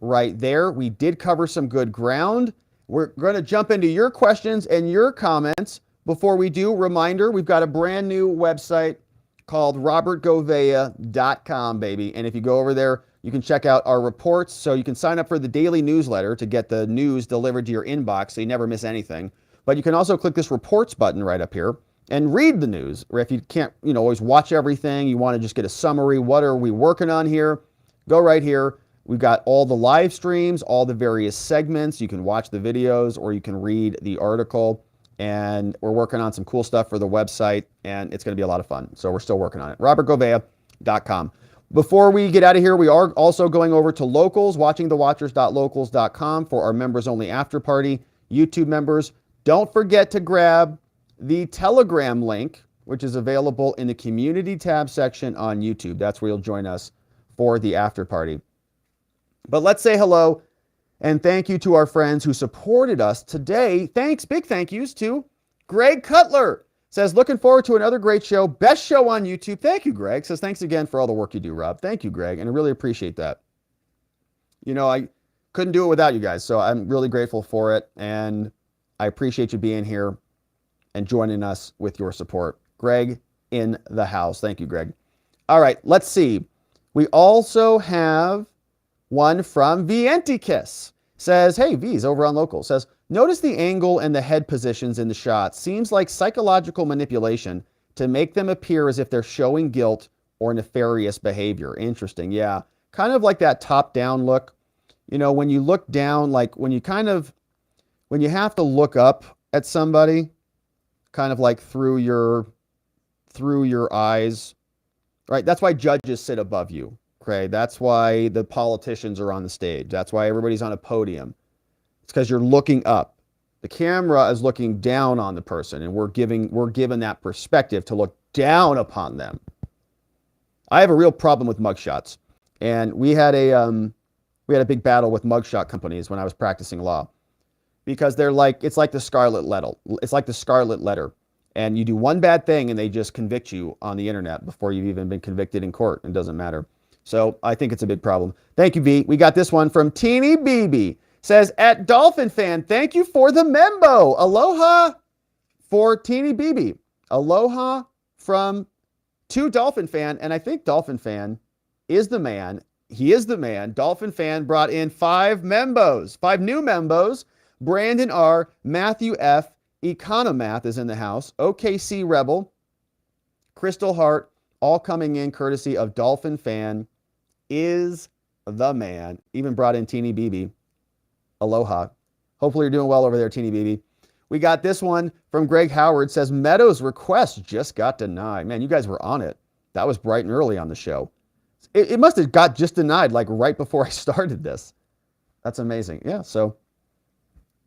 A: right there. We did cover some good ground. We're going to jump into your questions and your comments. Before we do, reminder, we've got a brand new website called robertgovea.com, baby. And if you go over there, you can check out our reports. So you can sign up for the daily newsletter to get the news delivered to your inbox so you never miss anything. But you can also click this reports button right up here and read the news. Or if you can't, always watch everything, you want to just get a summary. What are we working on here? Go right here. We've got all the live streams, all the various segments. You can watch the videos or you can read the article. And we're working on some cool stuff for the website, and it's going to be a lot of fun. So we're still working on it. robertgovea.com. Before we get out of here, we are also going over to Locals, watchingthewatchers.locals.com for our members-only after party. YouTube members, don't forget to grab the Telegram link, which is available in the community tab section on YouTube. That's where you'll join us for the after party. But let's say hello and thank you to our friends who supported us today. Thanks, big thank yous to Greg Cutler. Says, looking forward to another great show. Best show on YouTube. Thank you, Greg. Says, thanks again for all the work you do, Rob. Thank you, Greg, and I really appreciate that. I couldn't do it without you guys, so I'm really grateful for it, and I appreciate you being here and joining us with your support. Greg in the house. Thank you, Greg. All right, let's see. We also have one from Vientikis. Says, hey, V's over on Local. Says, notice the angle and the head positions in the shot. Seems like psychological manipulation to make them appear as if they're showing guilt or nefarious behavior. Interesting. Yeah. Kind of like that top-down look. When you look down, like when you have to look up at somebody, kind of like through your eyes, right? That's why judges sit above you. Okay, that's why the politicians are on the stage. That's why everybody's on a podium. It's because you're looking up. The camera is looking down on the person, and we're given that perspective to look down upon them. I have a real problem with mugshots, and we had a big battle with mugshot companies when I was practicing law, because it's like the scarlet letter. It's like the scarlet letter, and you do one bad thing, and they just convict you on the internet before you've even been convicted in court. It doesn't matter. So I think it's a big problem. Thank you, V. We got this one from Teeny BB. Says, at Dolphin Fan, thank you for the membo. Aloha for Teeny BB. Aloha to Dolphin Fan. And I think Dolphin Fan is the man. He is the man. Dolphin Fan brought in 5 new membos. Brandon R., Matthew F., Economath is in the house. OKC Rebel, Crystal Hart, all coming in courtesy of Dolphin Fan is the man. Even brought in Teeny BB. Aloha. Hopefully you're doing well over there, Teeny BB. We got this one from Greg Howard. Says, Meadows' request just got denied. Man, you guys were on it. That was bright and early on the show. It must have got just denied like right before I started this. That's amazing. Yeah, so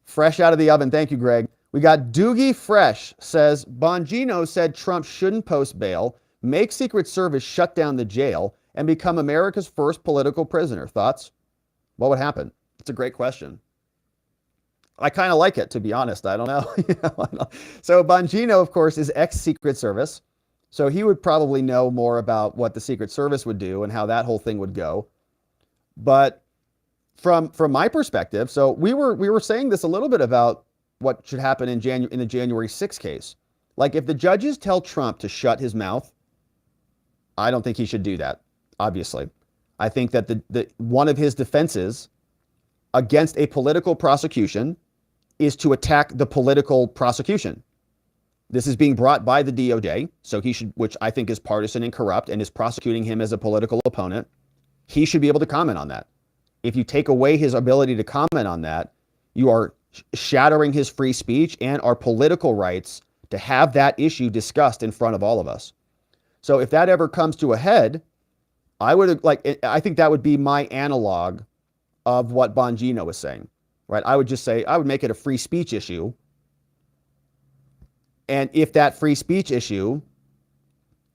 A: fresh out of the oven. Thank you, Greg. We got Doogie Fresh. Says, Bongino said Trump shouldn't post bail, make Secret Service shut down the jail, and become America's first political prisoner. Thoughts? What would happen? It's a great question. I kind of like it, to be honest. I don't know. So Bongino, of course, is ex-Secret Service. So he would probably know more about what the Secret Service would do and how that whole thing would go. But from my perspective, so we were saying this a little bit about what should happen in the January 6th case. Like, if the judges tell Trump to shut his mouth, I don't think he should do that, obviously. I think that the one of his defenses against a political prosecution is to attack the political prosecution. This is being brought by the DOJ, so he should, which I think is partisan and corrupt and is prosecuting him as a political opponent. He should be able to comment on that. If you take away his ability to comment on that, you are shattering his free speech and our political rights to have that issue discussed in front of all of us. So if that ever comes to a head, I think that would be my analog of what Bongino was saying, right? I would just say, I would make it a free speech issue. And if that free speech issue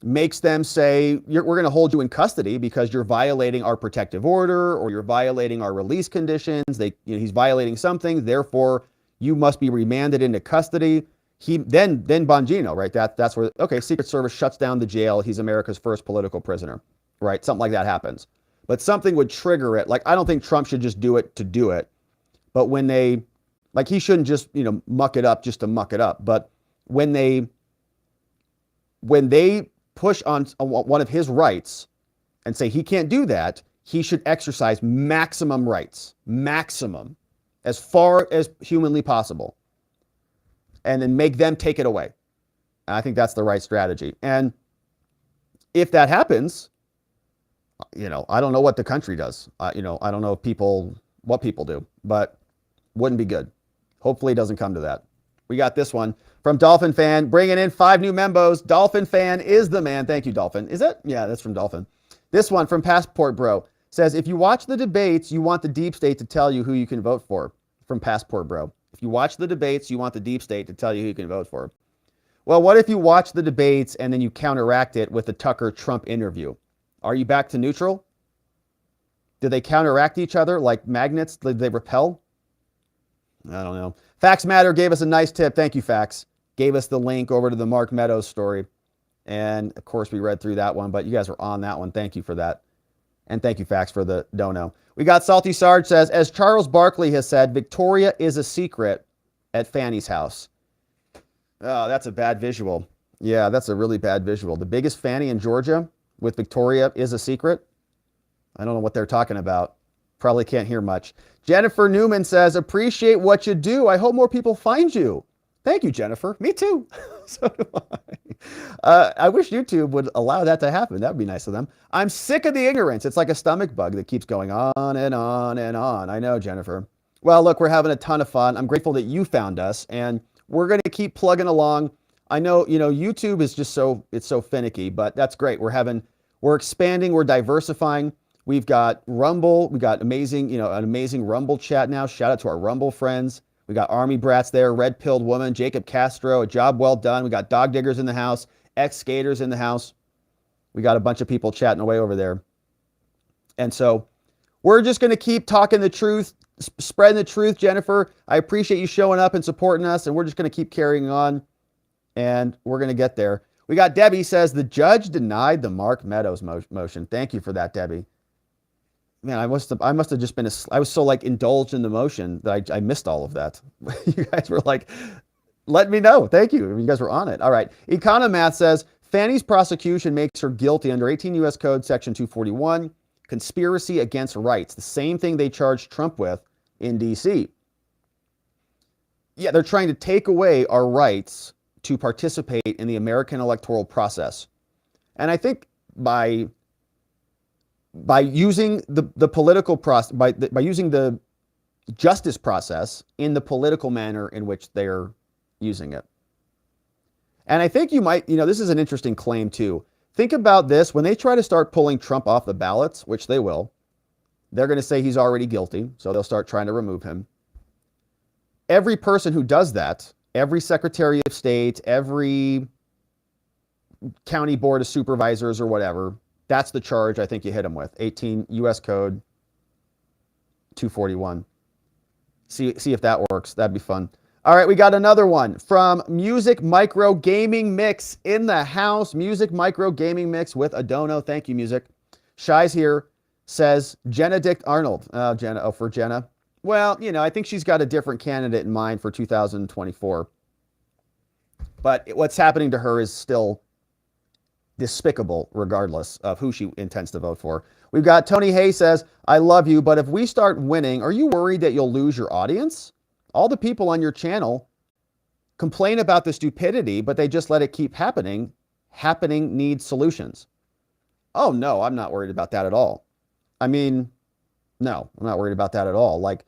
A: makes them say, we're going to hold you in custody because you're violating our protective order or you're violating our release conditions, he's violating something, therefore you must be remanded into custody. Then Bongino, right? That's where, okay, Secret Service shuts down the jail. He's America's first political prisoner, right? Something like that happens. But something would trigger it. Like, I don't think Trump should just do it to do it. But when he shouldn't just, muck it up just to muck it up. But when they push on one of his rights and say he can't do that, he should exercise maximum rights, maximum, as far as humanly possible, and then make them take it away. I think that's the right strategy. And if that happens, I don't know what the country does. I don't know what people do, but wouldn't be good. Hopefully it doesn't come to that. We got this one from Dolphin Fan, bringing in 5 new membos. Dolphin Fan is the man. Thank you, Dolphin. Is it? Yeah, that's from Dolphin. This one from Passport Bro says, if you watch the debates, you want the deep state to tell you who you can vote for. From Passport Bro. If you watch the debates, you want the deep state to tell you who you can vote for. Well, what if you watch the debates and then you counteract it with the Tucker Trump interview? Are you back to neutral? Do they counteract each other like magnets? Did they repel? I don't know. Facts Matter gave us a nice tip. Thank you, Facts. Gave us the link over to the Mark Meadows story. And of course, we read through that one, but you guys were on that one. Thank you for that. And thank you, Facts, for the dono. We got Salty Sarge says, as Charles Barkley has said, Victoria is a secret at Fani's house. Oh, that's a bad visual. Yeah, that's a really bad visual. The biggest Fani in Georgia with Victoria is a secret. I don't know what they're talking about. Probably can't hear much. Jennifer Newman says, appreciate what you do. I hope more people find you. Thank you, Jennifer. Me too. So do I. I wish YouTube would allow that to happen. That would be nice of them. I'm sick of the ignorance. It's like a stomach bug that keeps going on and on and on. I know, Jennifer. Well, look, we're having a ton of fun. I'm grateful that you found us, and we're going to keep plugging along. I know, YouTube is just it's so finicky, but that's great. We're expanding, we're diversifying. We've got Rumble. We got an amazing Rumble chat now. Shout out to our Rumble friends. We got Army Brats there, Red Pilled Woman, Jacob Castro, a job well done. We got Dog Diggers in the house, ex-skaters in the house. We got a bunch of people chatting away over there. And so we're just going to keep talking the truth, spreading the truth, Jennifer. I appreciate you showing up and supporting us, and we're just going to keep carrying on, and we're going to get there. We got Debbie says, the judge denied the Mark Meadows motion. Thank you for that, Debbie. Man, I must have just been, I was so indulged in the motion that I missed all of that. You guys were like, let me know. Thank you. You guys were on it. All right. Economath says, Fani's prosecution makes her guilty under 18 U.S. Code Section 241, conspiracy against rights, the same thing they charged Trump with in D.C. Yeah, they're trying to take away our rights to participate in the American electoral process. And I think by using the political process, by using the justice process in the political manner in which they're using it. And I think you might, this is an interesting claim too. Think about this. When they try to start pulling Trump off the ballots, which they will, they're going to say he's already guilty. So they'll start trying to remove him. Every person who does that, every Secretary of State, every county board of supervisors or whatever, that's the charge I think you hit him with. 18 U.S. Code 241. See if that works. That'd be fun. All right, we got another one from Music Micro Gaming Mix in the house. Music Micro Gaming Mix with a dono. Thank you, Music. Shy's here, says Jenna Dick Arnold. For Jenna. Well, I think she's got a different candidate in mind for 2024. But what's happening to her is still despicable, regardless of who she intends to vote for. We've got Tony Hay says, I love you, but if we start winning, are you worried that you'll lose your audience? All the people on your channel complain about the stupidity, but they just let it keep happening. Happening needs solutions. Oh, no, I'm not worried about that at all. I mean, no, I'm not worried about that at all. Like,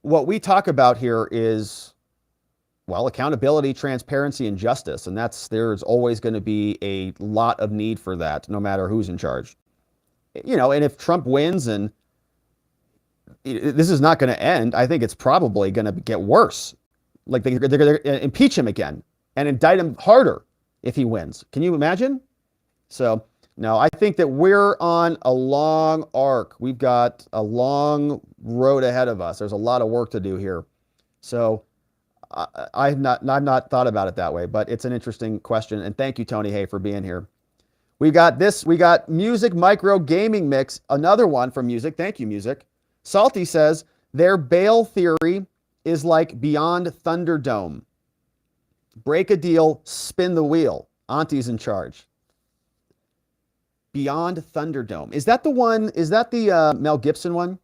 A: what we talk about here is, well, accountability, transparency, and justice. And there's always going to be a lot of need for that, no matter who's in charge. And if Trump wins and this is not going to end, I think it's probably going to get worse. Like they're going to impeach him again and indict him harder if he wins. Can you imagine? So, no, I think that we're on a long arc. We've got a long road ahead of us. There's a lot of work to do here. So I've not thought about it that way, but it's an interesting question. And thank you, Tony Hay, for being here. We got Music Micro Gaming Mix, another one from Music. Thank you, Music. Salty says, their bail theory is like Beyond Thunderdome. Break a deal, spin the wheel. Auntie's in charge. Beyond Thunderdome. Is that the one? Is that the Mel Gibson one?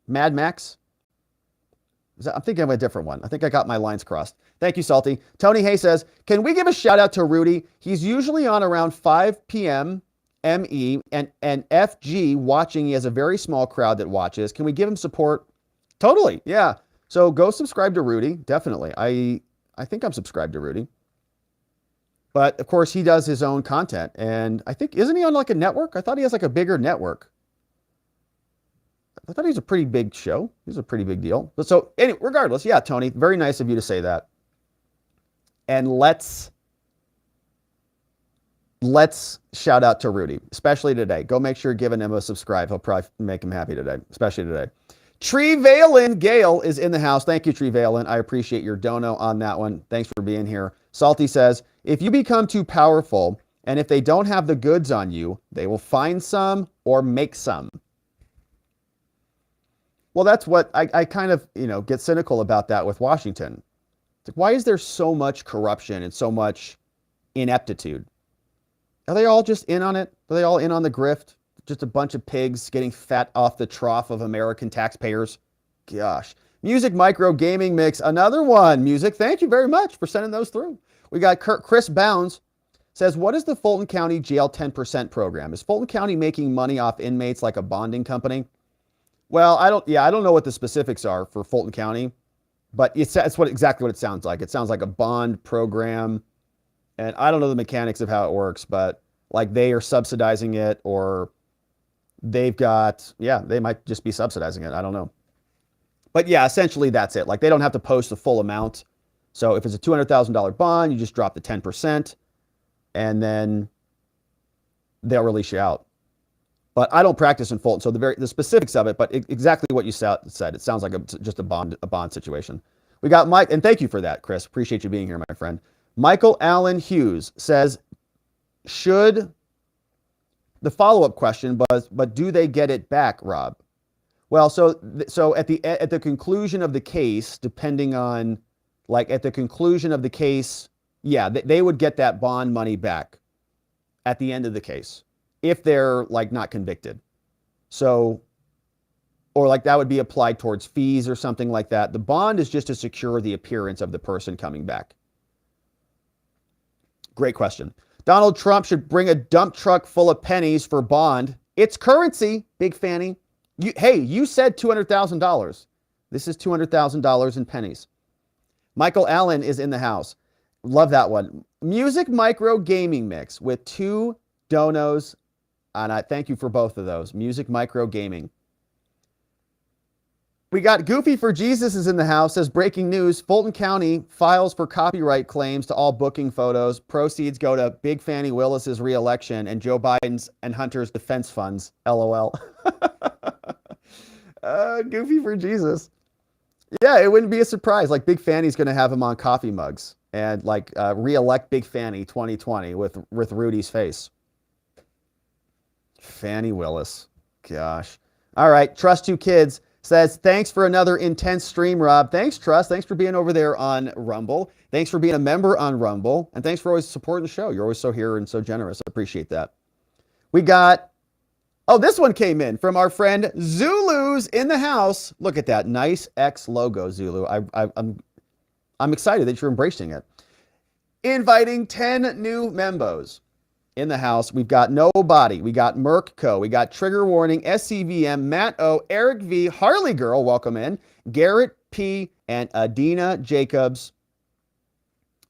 A: Mad Max? I'm thinking of a different one. I think I got my lines crossed. Thank you, Salty. Tony Hay says, can we give a shout out to Rudy? He's usually on around 5 p.m. ME and FG watching. He has a very small crowd that watches. Can we give him support? Totally. Yeah. So go subscribe to Rudy. Definitely. I think I'm subscribed to Rudy. But of course he does his own content. And I think, isn't he on like a network? I thought he has like a bigger network. I thought he was a pretty big show. He's a pretty big deal. But so anyway, regardless, yeah, Tony, very nice of you to say that. And let's shout out to Rudy, especially today. Go make sure you're giving him a subscribe. He'll probably make him happy today, especially today. Tree Valen Gale is in the house. Thank you, Tree Valen. I appreciate your dono on that one. Thanks for being here. Salty says, if you become too powerful and if they don't have the goods on you, they will find some or make some. Well, that's what I kind of, get cynical about that with Washington. It's like, why is there so much corruption and so much ineptitude? Are they all just in on it? Are they all in on the grift? Just a bunch of pigs getting fat off the trough of American taxpayers? Gosh. Music Micro Gaming Mix, another one. Music, thank you very much for sending those through. We got Chris Bounds says, what is the Fulton County Jail 10% program? Is Fulton County making money off inmates like a bonding company? Well, I don't know what the specifics are for Fulton County, but it's exactly what it sounds like. It sounds like a bond program, and I don't know the mechanics of how it works, but like they are subsidizing it, or they've got, they might just be subsidizing it. I don't know. But yeah, essentially that's it. Like they don't have to post the full amount. So if it's a $200,000 bond, you just drop the 10%, and then they'll release you out. But I don't practice in Fulton, so the specifics of it, but exactly what you said. It sounds like just a bond situation. We got Mike, and thank you for that, Chris. Appreciate you being here, my friend. Michael Allen Hughes says, the follow-up question was, but do they get it back, Rob? Well, so at the conclusion of the case, depending on, at the conclusion of the case, they would get that bond money back at the end of the case, if they're not convicted. So, or that would be applied towards fees or something like that. The bond is just to secure the appearance of the person coming back. Great question. Donald Trump should bring a dump truck full of pennies for bond. It's currency, Big Fani. You said $200,000. This is $200,000 in pennies. Michael Allen is in the house. Love that one. Music Micro Gaming Mix with 2 donos. And I thank you for both of those. Music Micro Gaming. We got Goofy for Jesus is in the house. Says, breaking news, Fulton County files for copyright claims to all booking photos. Proceeds go to Big Fani Willis's reelection and Joe Biden's and Hunter's defense funds. LOL. Goofy for Jesus. Yeah, it wouldn't be a surprise. Like Big Fani's going to have him on coffee mugs and like re-elect Big Fani 2020 with Rudy's face. Fani Willis. Gosh. All right. Trust 2 Kids says, thanks for another intense stream, Rob. Thanks, Trust. Thanks for being over there on Rumble. Thanks for being a member on Rumble. And thanks for always supporting the show. You're always so here and so generous. I appreciate that. We got, oh, this one came in from our friend Zulu's in the house. Look at that nice X logo, Zulu. I'm excited that you're embracing it. Inviting 10 new members in the house. We've got Nobody. We got Merc Co. We got Trigger Warning, SCVM, Matt O, Eric V, Harley Girl, welcome in, Garrett P, and Adina Jacobs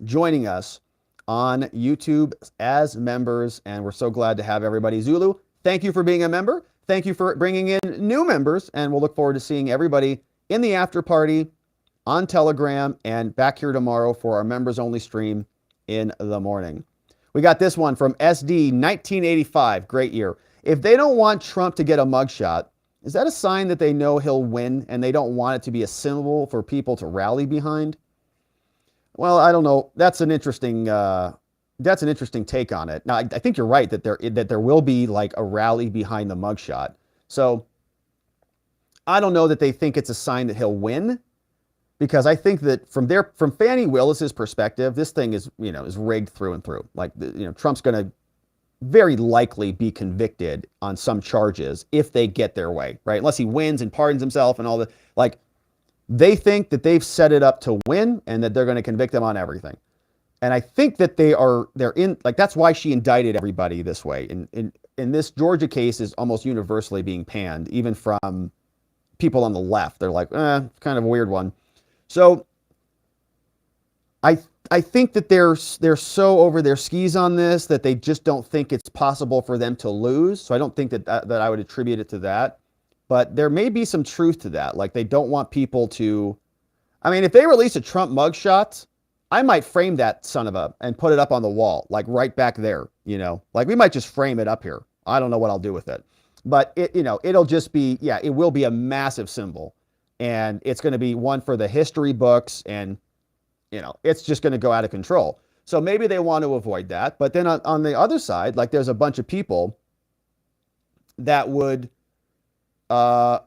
A: joining us on YouTube as members. And we're so glad to have everybody. Zulu, thank you for being a member. Thank you for bringing in new members. And we'll look forward to seeing everybody in the after party on Telegram and back here tomorrow for our members only stream in the morning. We got this one from SD 1985. Great year. If they don't want Trump to get a mugshot, is that a sign that they know he'll win and they don't want it to be a symbol for people to rally behind? Well, I don't know. That's an interesting take on it. Now, I think you're right that there will be like a rally behind the mugshot. So I don't know that they think it's a sign that he'll win, because I think that from Fani Willis's perspective, this thing is rigged through and through. Like, Trump's going to very likely be convicted on some charges if they get their way, right? Unless he wins and pardons himself and all that. Like, they think that they've set it up to win and that they're going to convict him on everything. And I think that they're in, like, that's why she indicted everybody this way. And this Georgia case is almost universally being panned, even from people on the left. They're like, kind of a weird one. So I think that they're so over their skis on this that they just don't think it's possible for them to lose. So I don't think that I would attribute it to that. But there may be some truth to that. Like, they don't want people to, I mean, if they release a Trump mugshot, I might frame that son of a and put it up on the wall, like right back there, like we might just frame it up here. I don't know what I'll do with it, but it'll just be, it will be a massive symbol, and it's going to be one for the history books, and it's just going to go out of control. So maybe they want to avoid that. But then on the other side, like, there's a bunch of people that would, that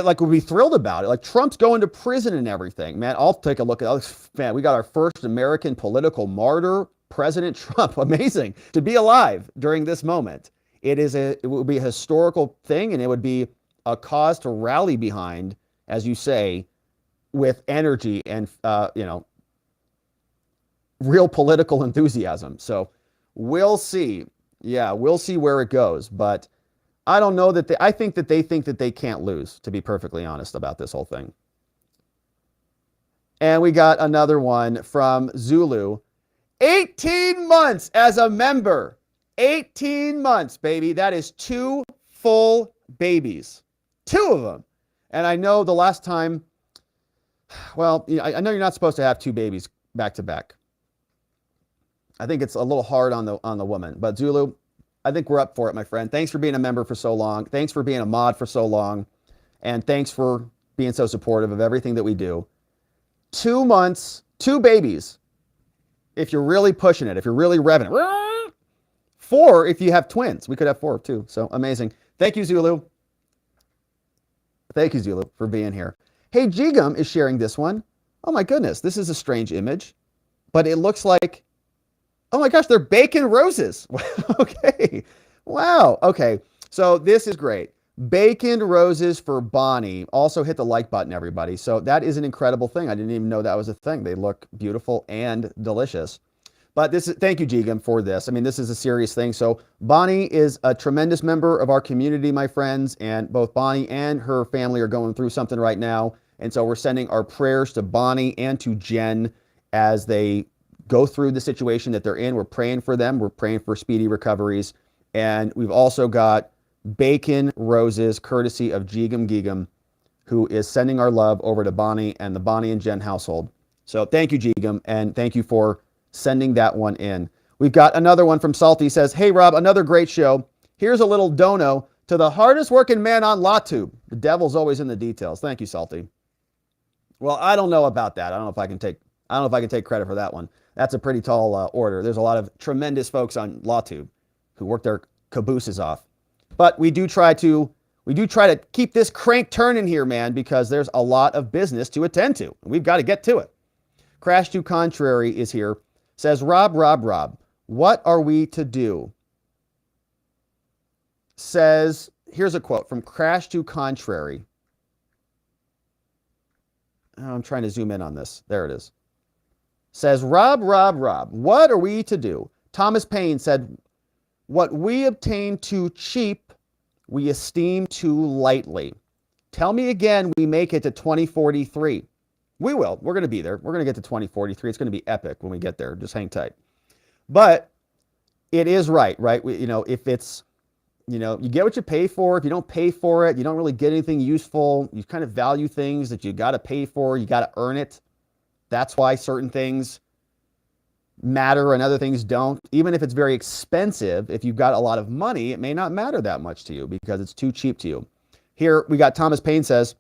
A: like would be thrilled about it. Like, Trump's going to prison and everything, man. I'll take a look at this. Man, we got our first American political martyr, President Trump. Amazing to be alive during this moment. It would be a historical thing, and it would be a cause to rally behind, as you say, with energy and, real political enthusiasm. So we'll see. Yeah, we'll see where it goes. But I don't know that I think that they can't lose, to be perfectly honest about this whole thing. And we got another one from Zulu. 18 months as a member. 18 months, baby. That is 2 full babies. 2 of them. And I know the last time, well, I know you're not supposed to have 2 babies back to back. I think it's a little hard on the woman. But Zulu, I think we're up for it, my friend. Thanks for being a member for so long. Thanks for being a mod for so long. And thanks for being so supportive of everything that we do. 2 months, 2 babies. If you're really pushing it, if you're really revving it. 4 if you have twins. We could have 4 too. So amazing. Thank you, Zulu. Thank you, Zulu, for being here. Hey, Gigum is sharing this one. Oh my goodness, this is a strange image. But it looks like, oh my gosh, they're bacon roses. Okay. Wow. Okay. So this is great. Bacon roses for Bonnie. Also hit the like button, everybody. So that is an incredible thing. I didn't even know that was a thing. They look beautiful and delicious. But thank you, Gigam, for this. I mean, this is a serious thing. So Bonnie is a tremendous member of our community, my friends, and both Bonnie and her family are going through something right now. And so we're sending our prayers to Bonnie and to Jen as they go through the situation that they're in. We're praying for them. We're praying for speedy recoveries. And we've also got bacon roses, courtesy of Gigam, who is sending our love over to Bonnie and the Bonnie and Jen household. So thank you, Gigam, and thank you for sending that one in. We've got another one from Salty. Says, hey, Rob, another great show. Here's a little dono To the hardest working man on LawTube. The devil's always in the details. Thank you, Salty. Well, I don't know about that. I don't know if I can take credit for that one. That's a pretty tall order. There's a lot of tremendous folks on LawTube who work their cabooses off. But we do try to keep this crank turning here, man, because there's a lot of business to attend to. We've got to get to it. Crash to Contrary is here. Says, Rob, what are we to do? Says, here's a quote from Crash to Contrary. I'm trying to zoom in on this. There it is. Says, Rob, what are we to do? Thomas Paine said, what we obtain too cheap, we esteem too lightly. Tell me again we make it to 2043. We will. We're going to be there. We're going to get to 2043. It's going to be epic when we get there. Just hang tight. But it is right? If it's, you get what you pay for. If you don't pay for it, you don't really get anything useful. You kind of value things that you got to pay for. You got to earn it. That's why certain things matter and other things don't. Even if it's very expensive, if you've got a lot of money, it may not matter that much to you because it's too cheap to you. Here we got Thomas Paine says,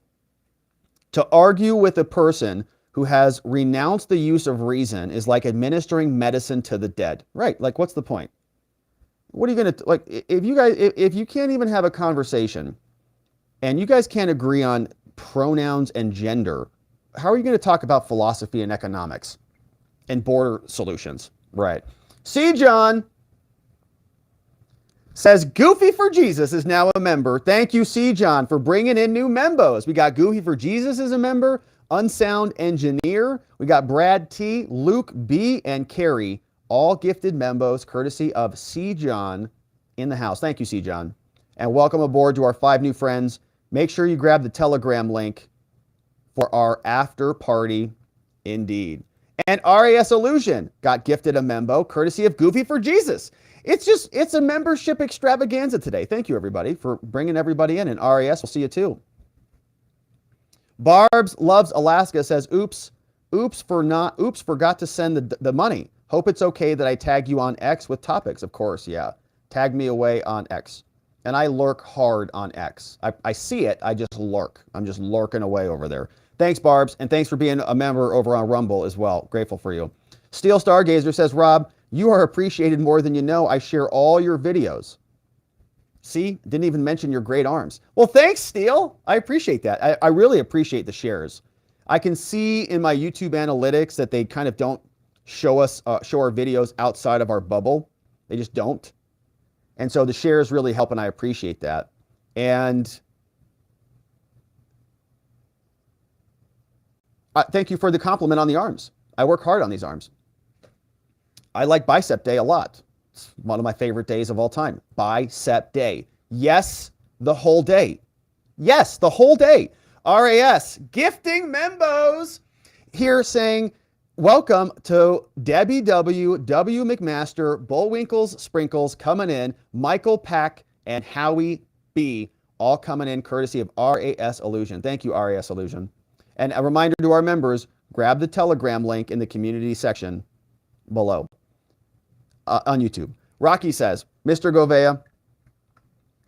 A: to argue with a person who has renounced the use of reason is like administering medicine to the dead. Right. Like, what's the point? What are you going to, like, if you can't even have a conversation and you guys can't agree on pronouns and gender, how are you going to talk about philosophy and economics and border solutions? Right. C. John says, Goofy for Jesus is now a member. Thank you, C. John, for bringing in new members. We got Goofy for Jesus as a member, Unsound Engineer. We got Brad T., Luke B., and Carrie, all gifted members courtesy of C. John in the house. Thank you, C. John. And welcome aboard to our 5 new friends. Make sure you grab the Telegram link for our after party indeed. And RAS Illusion got gifted a membo courtesy of Goofy for Jesus. It's a membership extravaganza today. Thank you, everybody, for bringing everybody in. And RAS, we'll see you too. Barbs Loves Alaska says, oops, forgot to send the money. Hope it's okay that I tag you on X with topics. Of course, yeah. Tag me away on X. And I lurk hard on X. I see it, I just lurk. I'm just lurking away over there. Thanks, Barbs, and thanks for being a member over on Rumble as well. Grateful for you. Steel Stargazer says, Rob, you are appreciated more than you know. I share all your videos. See, didn't even mention your great arms. Well, thanks, Steel. I appreciate that. I really appreciate the shares. I can see in my YouTube analytics that they kind of don't show our videos outside of our bubble. They just don't. And so the shares really help, and I appreciate that. And thank you for the compliment on the arms. I work hard on these arms. I like Bicep Day a lot. It's one of my favorite days of all time. Bicep Day. Yes, the whole day. Yes, the whole day. RAS, gifting membos. Here saying, welcome to Debbie W, W McMaster, Bullwinkles Sprinkles coming in, Michael Pack, and Howie B, all coming in courtesy of RAS Illusion. Thank you, RAS Illusion. And a reminder to our members, grab the Telegram link in the community section below on YouTube. Rocky says, Mr. Govea,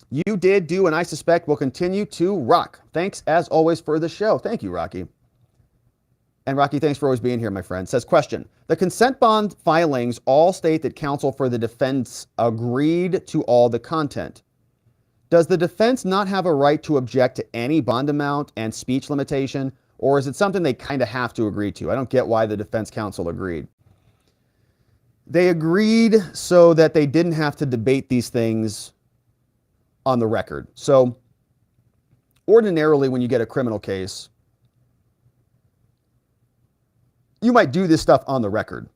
A: you did do and I suspect will continue to rock. Thanks as always for the show. Thank you, Rocky. And Rocky, thanks for always being here, my friend. Says, question, the consent bond filings all state that counsel for the defense agreed to all the content. Does the defense not have a right to object to any bond amount and speech limitation, or is it something they kind of have to agree to? I don't get why the defense counsel agreed. They agreed so that they didn't have to debate these things on the record. So ordinarily, when you get a criminal case, you might do this stuff on the record.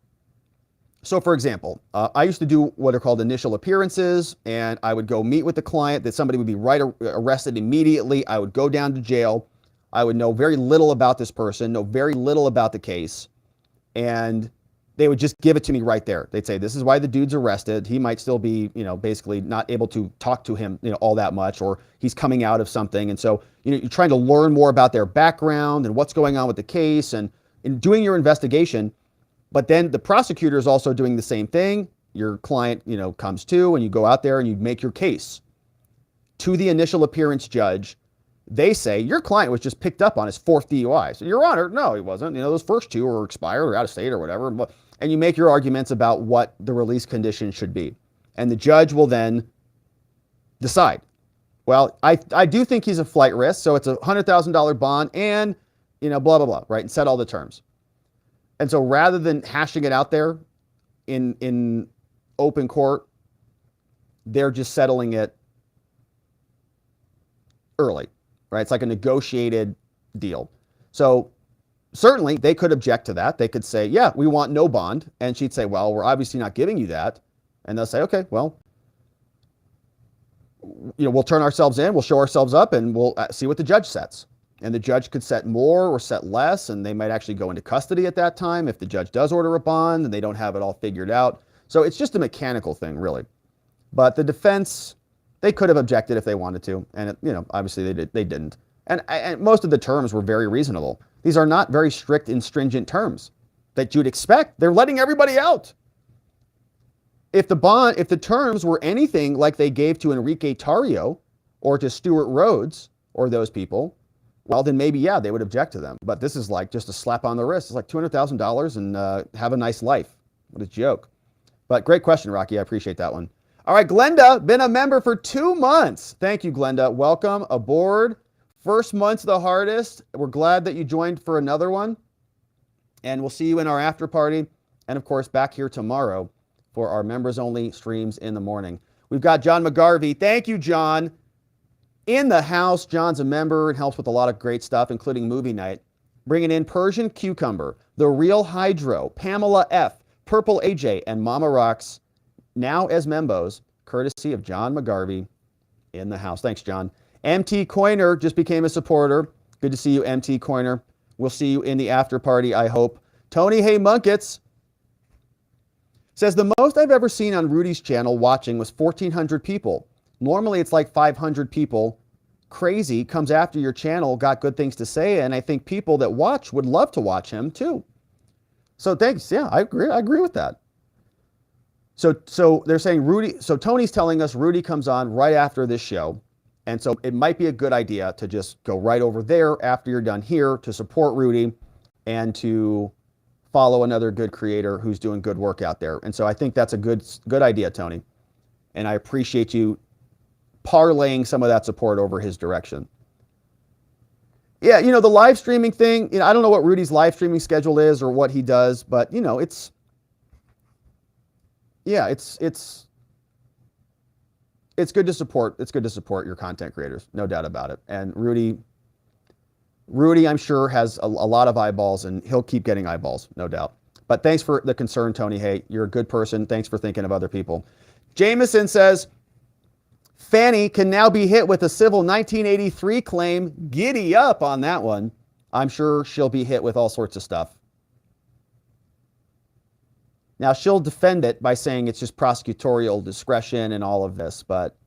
A: So for example, I used to do what are called initial appearances, and I would go meet with the client, that somebody would be arrested immediately. I would go down to jail. I would know very little about this person, know very little about the case, and they would just give it to me right there. They'd say, this is why the dude's arrested. He might still be, basically not able to talk to him, all that much, or he's coming out of something. And so, you're trying to learn more about their background and what's going on with the case and in doing your investigation. But then the prosecutor is also doing the same thing. Your client, comes to, and you go out there and you make your case. to the initial appearance judge, they say your client was just picked up on his 4th DUI. So, Your Honor, no, he wasn't. Those first 2 were expired or out of state or whatever. And you make your arguments about what the release condition should be. And the judge will then decide. Well, I do think he's a flight risk, so it's a $100,000 bond and, blah, blah, blah, right? And set all the terms. And so rather than hashing it out there in open court, they're just settling it early, right? It's like a negotiated deal. So certainly they could object to that. They could say, yeah, we want no bond. And she'd say, well, we're obviously not giving you that. And they'll say, okay, well, we'll turn ourselves in, we'll show ourselves up, and we'll see what the judge sets. And the judge could set more or set less, and they might actually go into custody at that time if the judge does order a bond and they don't have it all figured out. So it's just a mechanical thing, really. But the defense, they could have objected if they wanted to, and obviously they didn't. And most of the terms were very reasonable. These are not very strict and stringent terms that you'd expect. They're letting everybody out. If the terms were anything like they gave to Enrique Tarrio or to Stuart Rhodes or those people, well, then maybe, yeah, they would object to them. But this is like just a slap on the wrist. It's like $200,000 and have a nice life. What a joke. But great question, Rocky. I appreciate that one. All right, Glenda, been a member for 2 months. Thank you, Glenda. Welcome aboard. First month's the hardest. We're glad that you joined for another one. And we'll see you in our after party. And of course, back here tomorrow for our members only streams in the morning. We've got John McGarvey. Thank you, John. In the house, John's a member and helps with a lot of great stuff, including movie night. Bringing in Persian Cucumber, The Real Hydro, Pamela F., Purple AJ, and Mama Rocks, now as membos, courtesy of John McGarvey in the house. Thanks, John. MT Coiner just became a supporter. Good to see you, MT Coiner. We'll see you in the after party, I hope. Tony Hay Munkets says, the most I've ever seen on Rudy's channel watching was 1,400 people. Normally it's like 500 people. Crazy, comes after your channel, got good things to say, and I think people that watch would love to watch him too. So thanks. Yeah, I agree with that. So they're saying Rudy, so Tony's telling us Rudy comes on right after this show. And so it might be a good idea to just go right over there after you're done here to support Rudy and to follow another good creator who's doing good work out there. And so I think that's a good idea, Tony. And I appreciate you parlaying some of that support over his direction. Yeah, the live streaming thing, I don't know what Rudy's live streaming schedule is or what he does, but it's good to support. It's good to support your content creators, no doubt about it. And Rudy, I'm sure, has a lot of eyeballs, and he'll keep getting eyeballs, no doubt. But thanks for the concern, Tony. Hey, you're a good person. Thanks for thinking of other people. Jameson says, Fani can now be hit with a civil 1983 claim. Giddy up on that one. I'm sure she'll be hit with all sorts of stuff. Now, she'll defend it by saying it's just prosecutorial discretion and all of this, but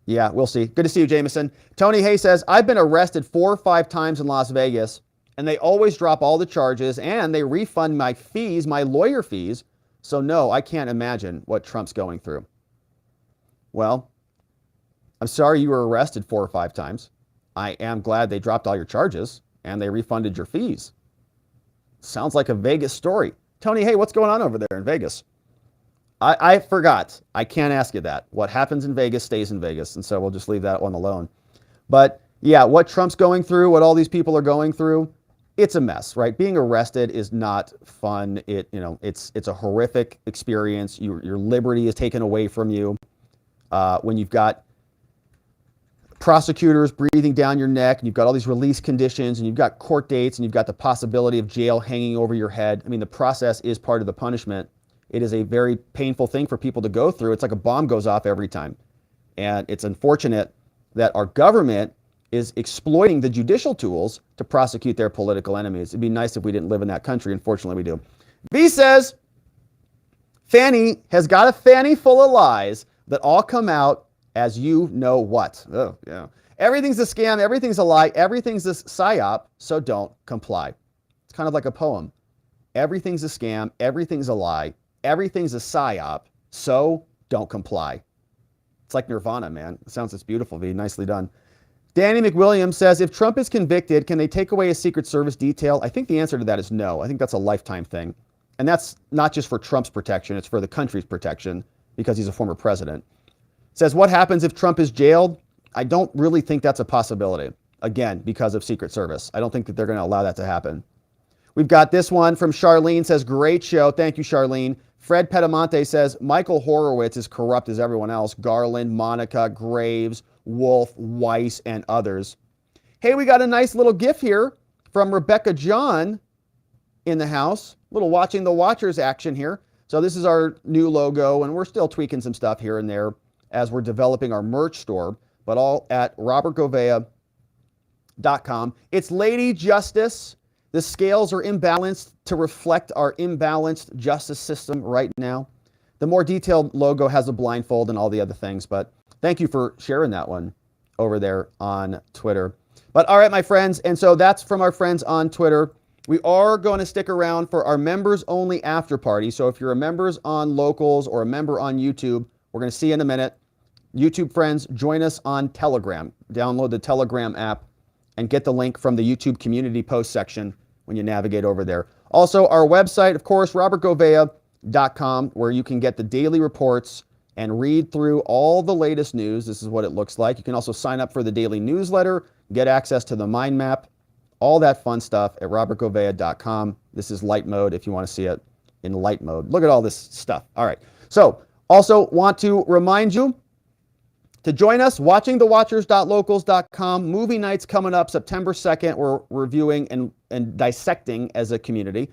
A: yeah, we'll see. Good to see you, Jameson. Tony Hay says, I've been arrested 4 or 5 times in Las Vegas, and they always drop all the charges, and they refund my fees, my lawyer fees. So no, I can't imagine what Trump's going through. Well, I'm sorry you were arrested 4 or 5 times. I am glad they dropped all your charges, and they refunded your fees. Sounds like a Vegas story. Tony, hey, what's going on over there in Vegas? I forgot. I can't ask you that. What happens in Vegas stays in Vegas, and so we'll just leave that one alone. But yeah, what Trump's going through, what all these people are going through, it's a mess, right? Being arrested is not fun. It's a horrific experience. Your liberty is taken away from you. When you've got prosecutors breathing down your neck, and you've got all these release conditions, and you've got court dates, and you've got the possibility of jail hanging over your head. I mean, the process is part of the punishment. It is a very painful thing for people to go through. It's like a bomb goes off every time. And it's unfortunate that our government is exploiting the judicial tools to prosecute their political enemies. It'd be nice if we didn't live in that country. Unfortunately, we do. B says, Fani has got a fanny full of lies that all come out as you know what. Oh, yeah. Everything's a scam, everything's a lie, everything's a psyop, so don't comply. It's kind of like a poem. Everything's a scam, everything's a lie, everything's a psyop, so don't comply. It's like Nirvana, man. It sounds just beautiful, V. Nicely done. Danny McWilliams says, if Trump is convicted, can they take away his Secret Service detail? I think the answer to that is no. I think that's a lifetime thing. And that's not just for Trump's protection. It's for the country's protection because he's a former president. Says, what happens if Trump is jailed? I don't really think that's a possibility. Again, because of Secret Service. I don't think that they're going to allow that to happen. We've got this one from Charlene, says, great show. Thank you, Charlene. Fred Pedamonte says, Michael Horowitz is corrupt as everyone else. Garland, Monica, Graves, Wolf, Weiss, and others. Hey, we got a nice little gif here from Rebecca John in the house. Little watching the Watchers action here. So this is our new logo, and we're still tweaking some stuff here and there as we're developing our merch store, but all at robertgovea.com. It's Lady Justice. The scales are imbalanced to reflect our imbalanced justice system right now. The more detailed logo has a blindfold and all the other things, but thank you for sharing that one over there on Twitter. But all right, my friends, and so that's from our friends on Twitter. We are going to stick around for our members only after party. So if you're a members on Locals or a member on YouTube, we're going to see you in a minute. YouTube friends, join us on Telegram. Download the Telegram app and get the link from the YouTube community post section when you navigate over there. Also, our website, of course, robertgovea.com, where you can get the daily reports and read through all the latest news. This is what it looks like. You can also sign up for the daily newsletter, get access to the mind map, all that fun stuff at robertgovea.com. This is light mode if you want to see it in light mode. Look at all this stuff. All right. So also want to remind you to join us, watchingthewatchers.locals.com. Movie nights coming up September 2nd. We're reviewing and dissecting as a community.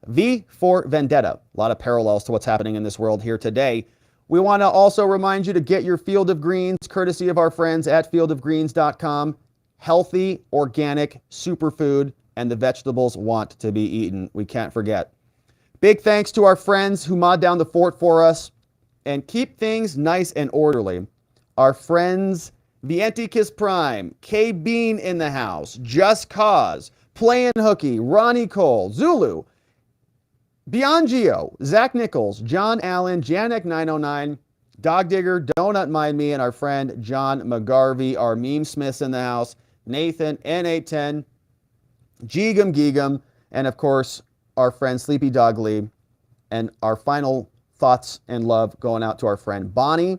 A: V for Vendetta. A lot of parallels to what's happening in this world here today. We want to also remind you to get your Field of Greens, courtesy of our friends at fieldofgreens.com. Healthy, organic, superfood, and the vegetables want to be eaten. We can't forget. Big thanks to our friends who mod down the fort for us and keep things nice and orderly. Our friends, Vientikis Prime, K Bean in the house, Just Cause, Playin' Hooky, Ronnie Cole, Zulu, Biongio, Zach Nichols, John Allen, Janek 909, Dog Digger, Donut Mind Me, and our friend John McGarvey, our Meme Smiths in the house, Nathan, N810, Geegum Geegum, and of course, our friend Sleepy Dog Lee, and our final thoughts and love going out to our friend Bonnie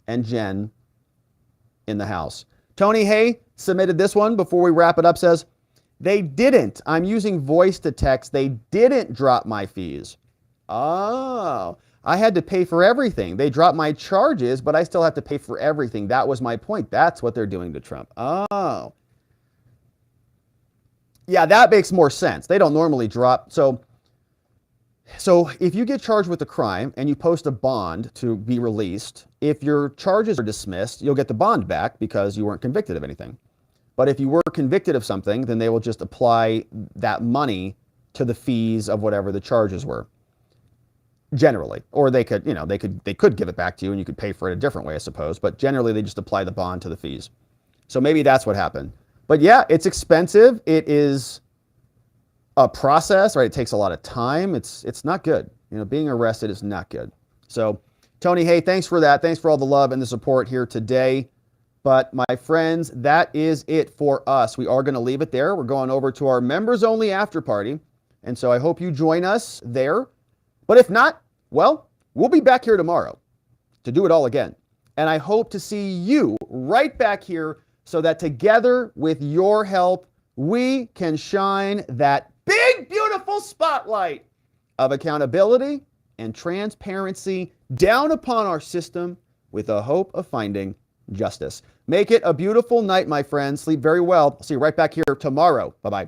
A: and Jen in the house. Tony Hay submitted this one before we wrap it up, says, they didn't. I'm using voice to text. They didn't drop my fees. Oh, I had to pay for everything. They dropped my charges, but I still have to pay for everything. That was my point. That's what they're doing to Trump. Oh. Yeah, that makes more sense. They don't normally drop. So if you get charged with a crime and you post a bond to be released, if your charges are dismissed, you'll get the bond back because you weren't convicted of anything. But if you were convicted of something, then they will just apply that money to the fees of whatever the charges were. Generally. Or they could, they could give it back to you and you could pay for it a different way, I suppose. But generally they just apply the bond to the fees. So maybe that's what happened. But yeah, it's expensive. It is a process, right? It takes a lot of time. It's not good. Being arrested is not good. So Tony, hey, thanks for that. Thanks for all the love and the support here today. But my friends, that is it for us. We are going to leave it there. We're going over to our members only after party. And so I hope you join us there. But if not, well, we'll be back here tomorrow to do it all again. And I hope to see you right back here so that together with your help, we can shine that big, beautiful spotlight of accountability and transparency down upon our system with the hope of finding justice. Make it a beautiful night, my friends. Sleep very well. I'll see you right back here tomorrow. Bye-bye.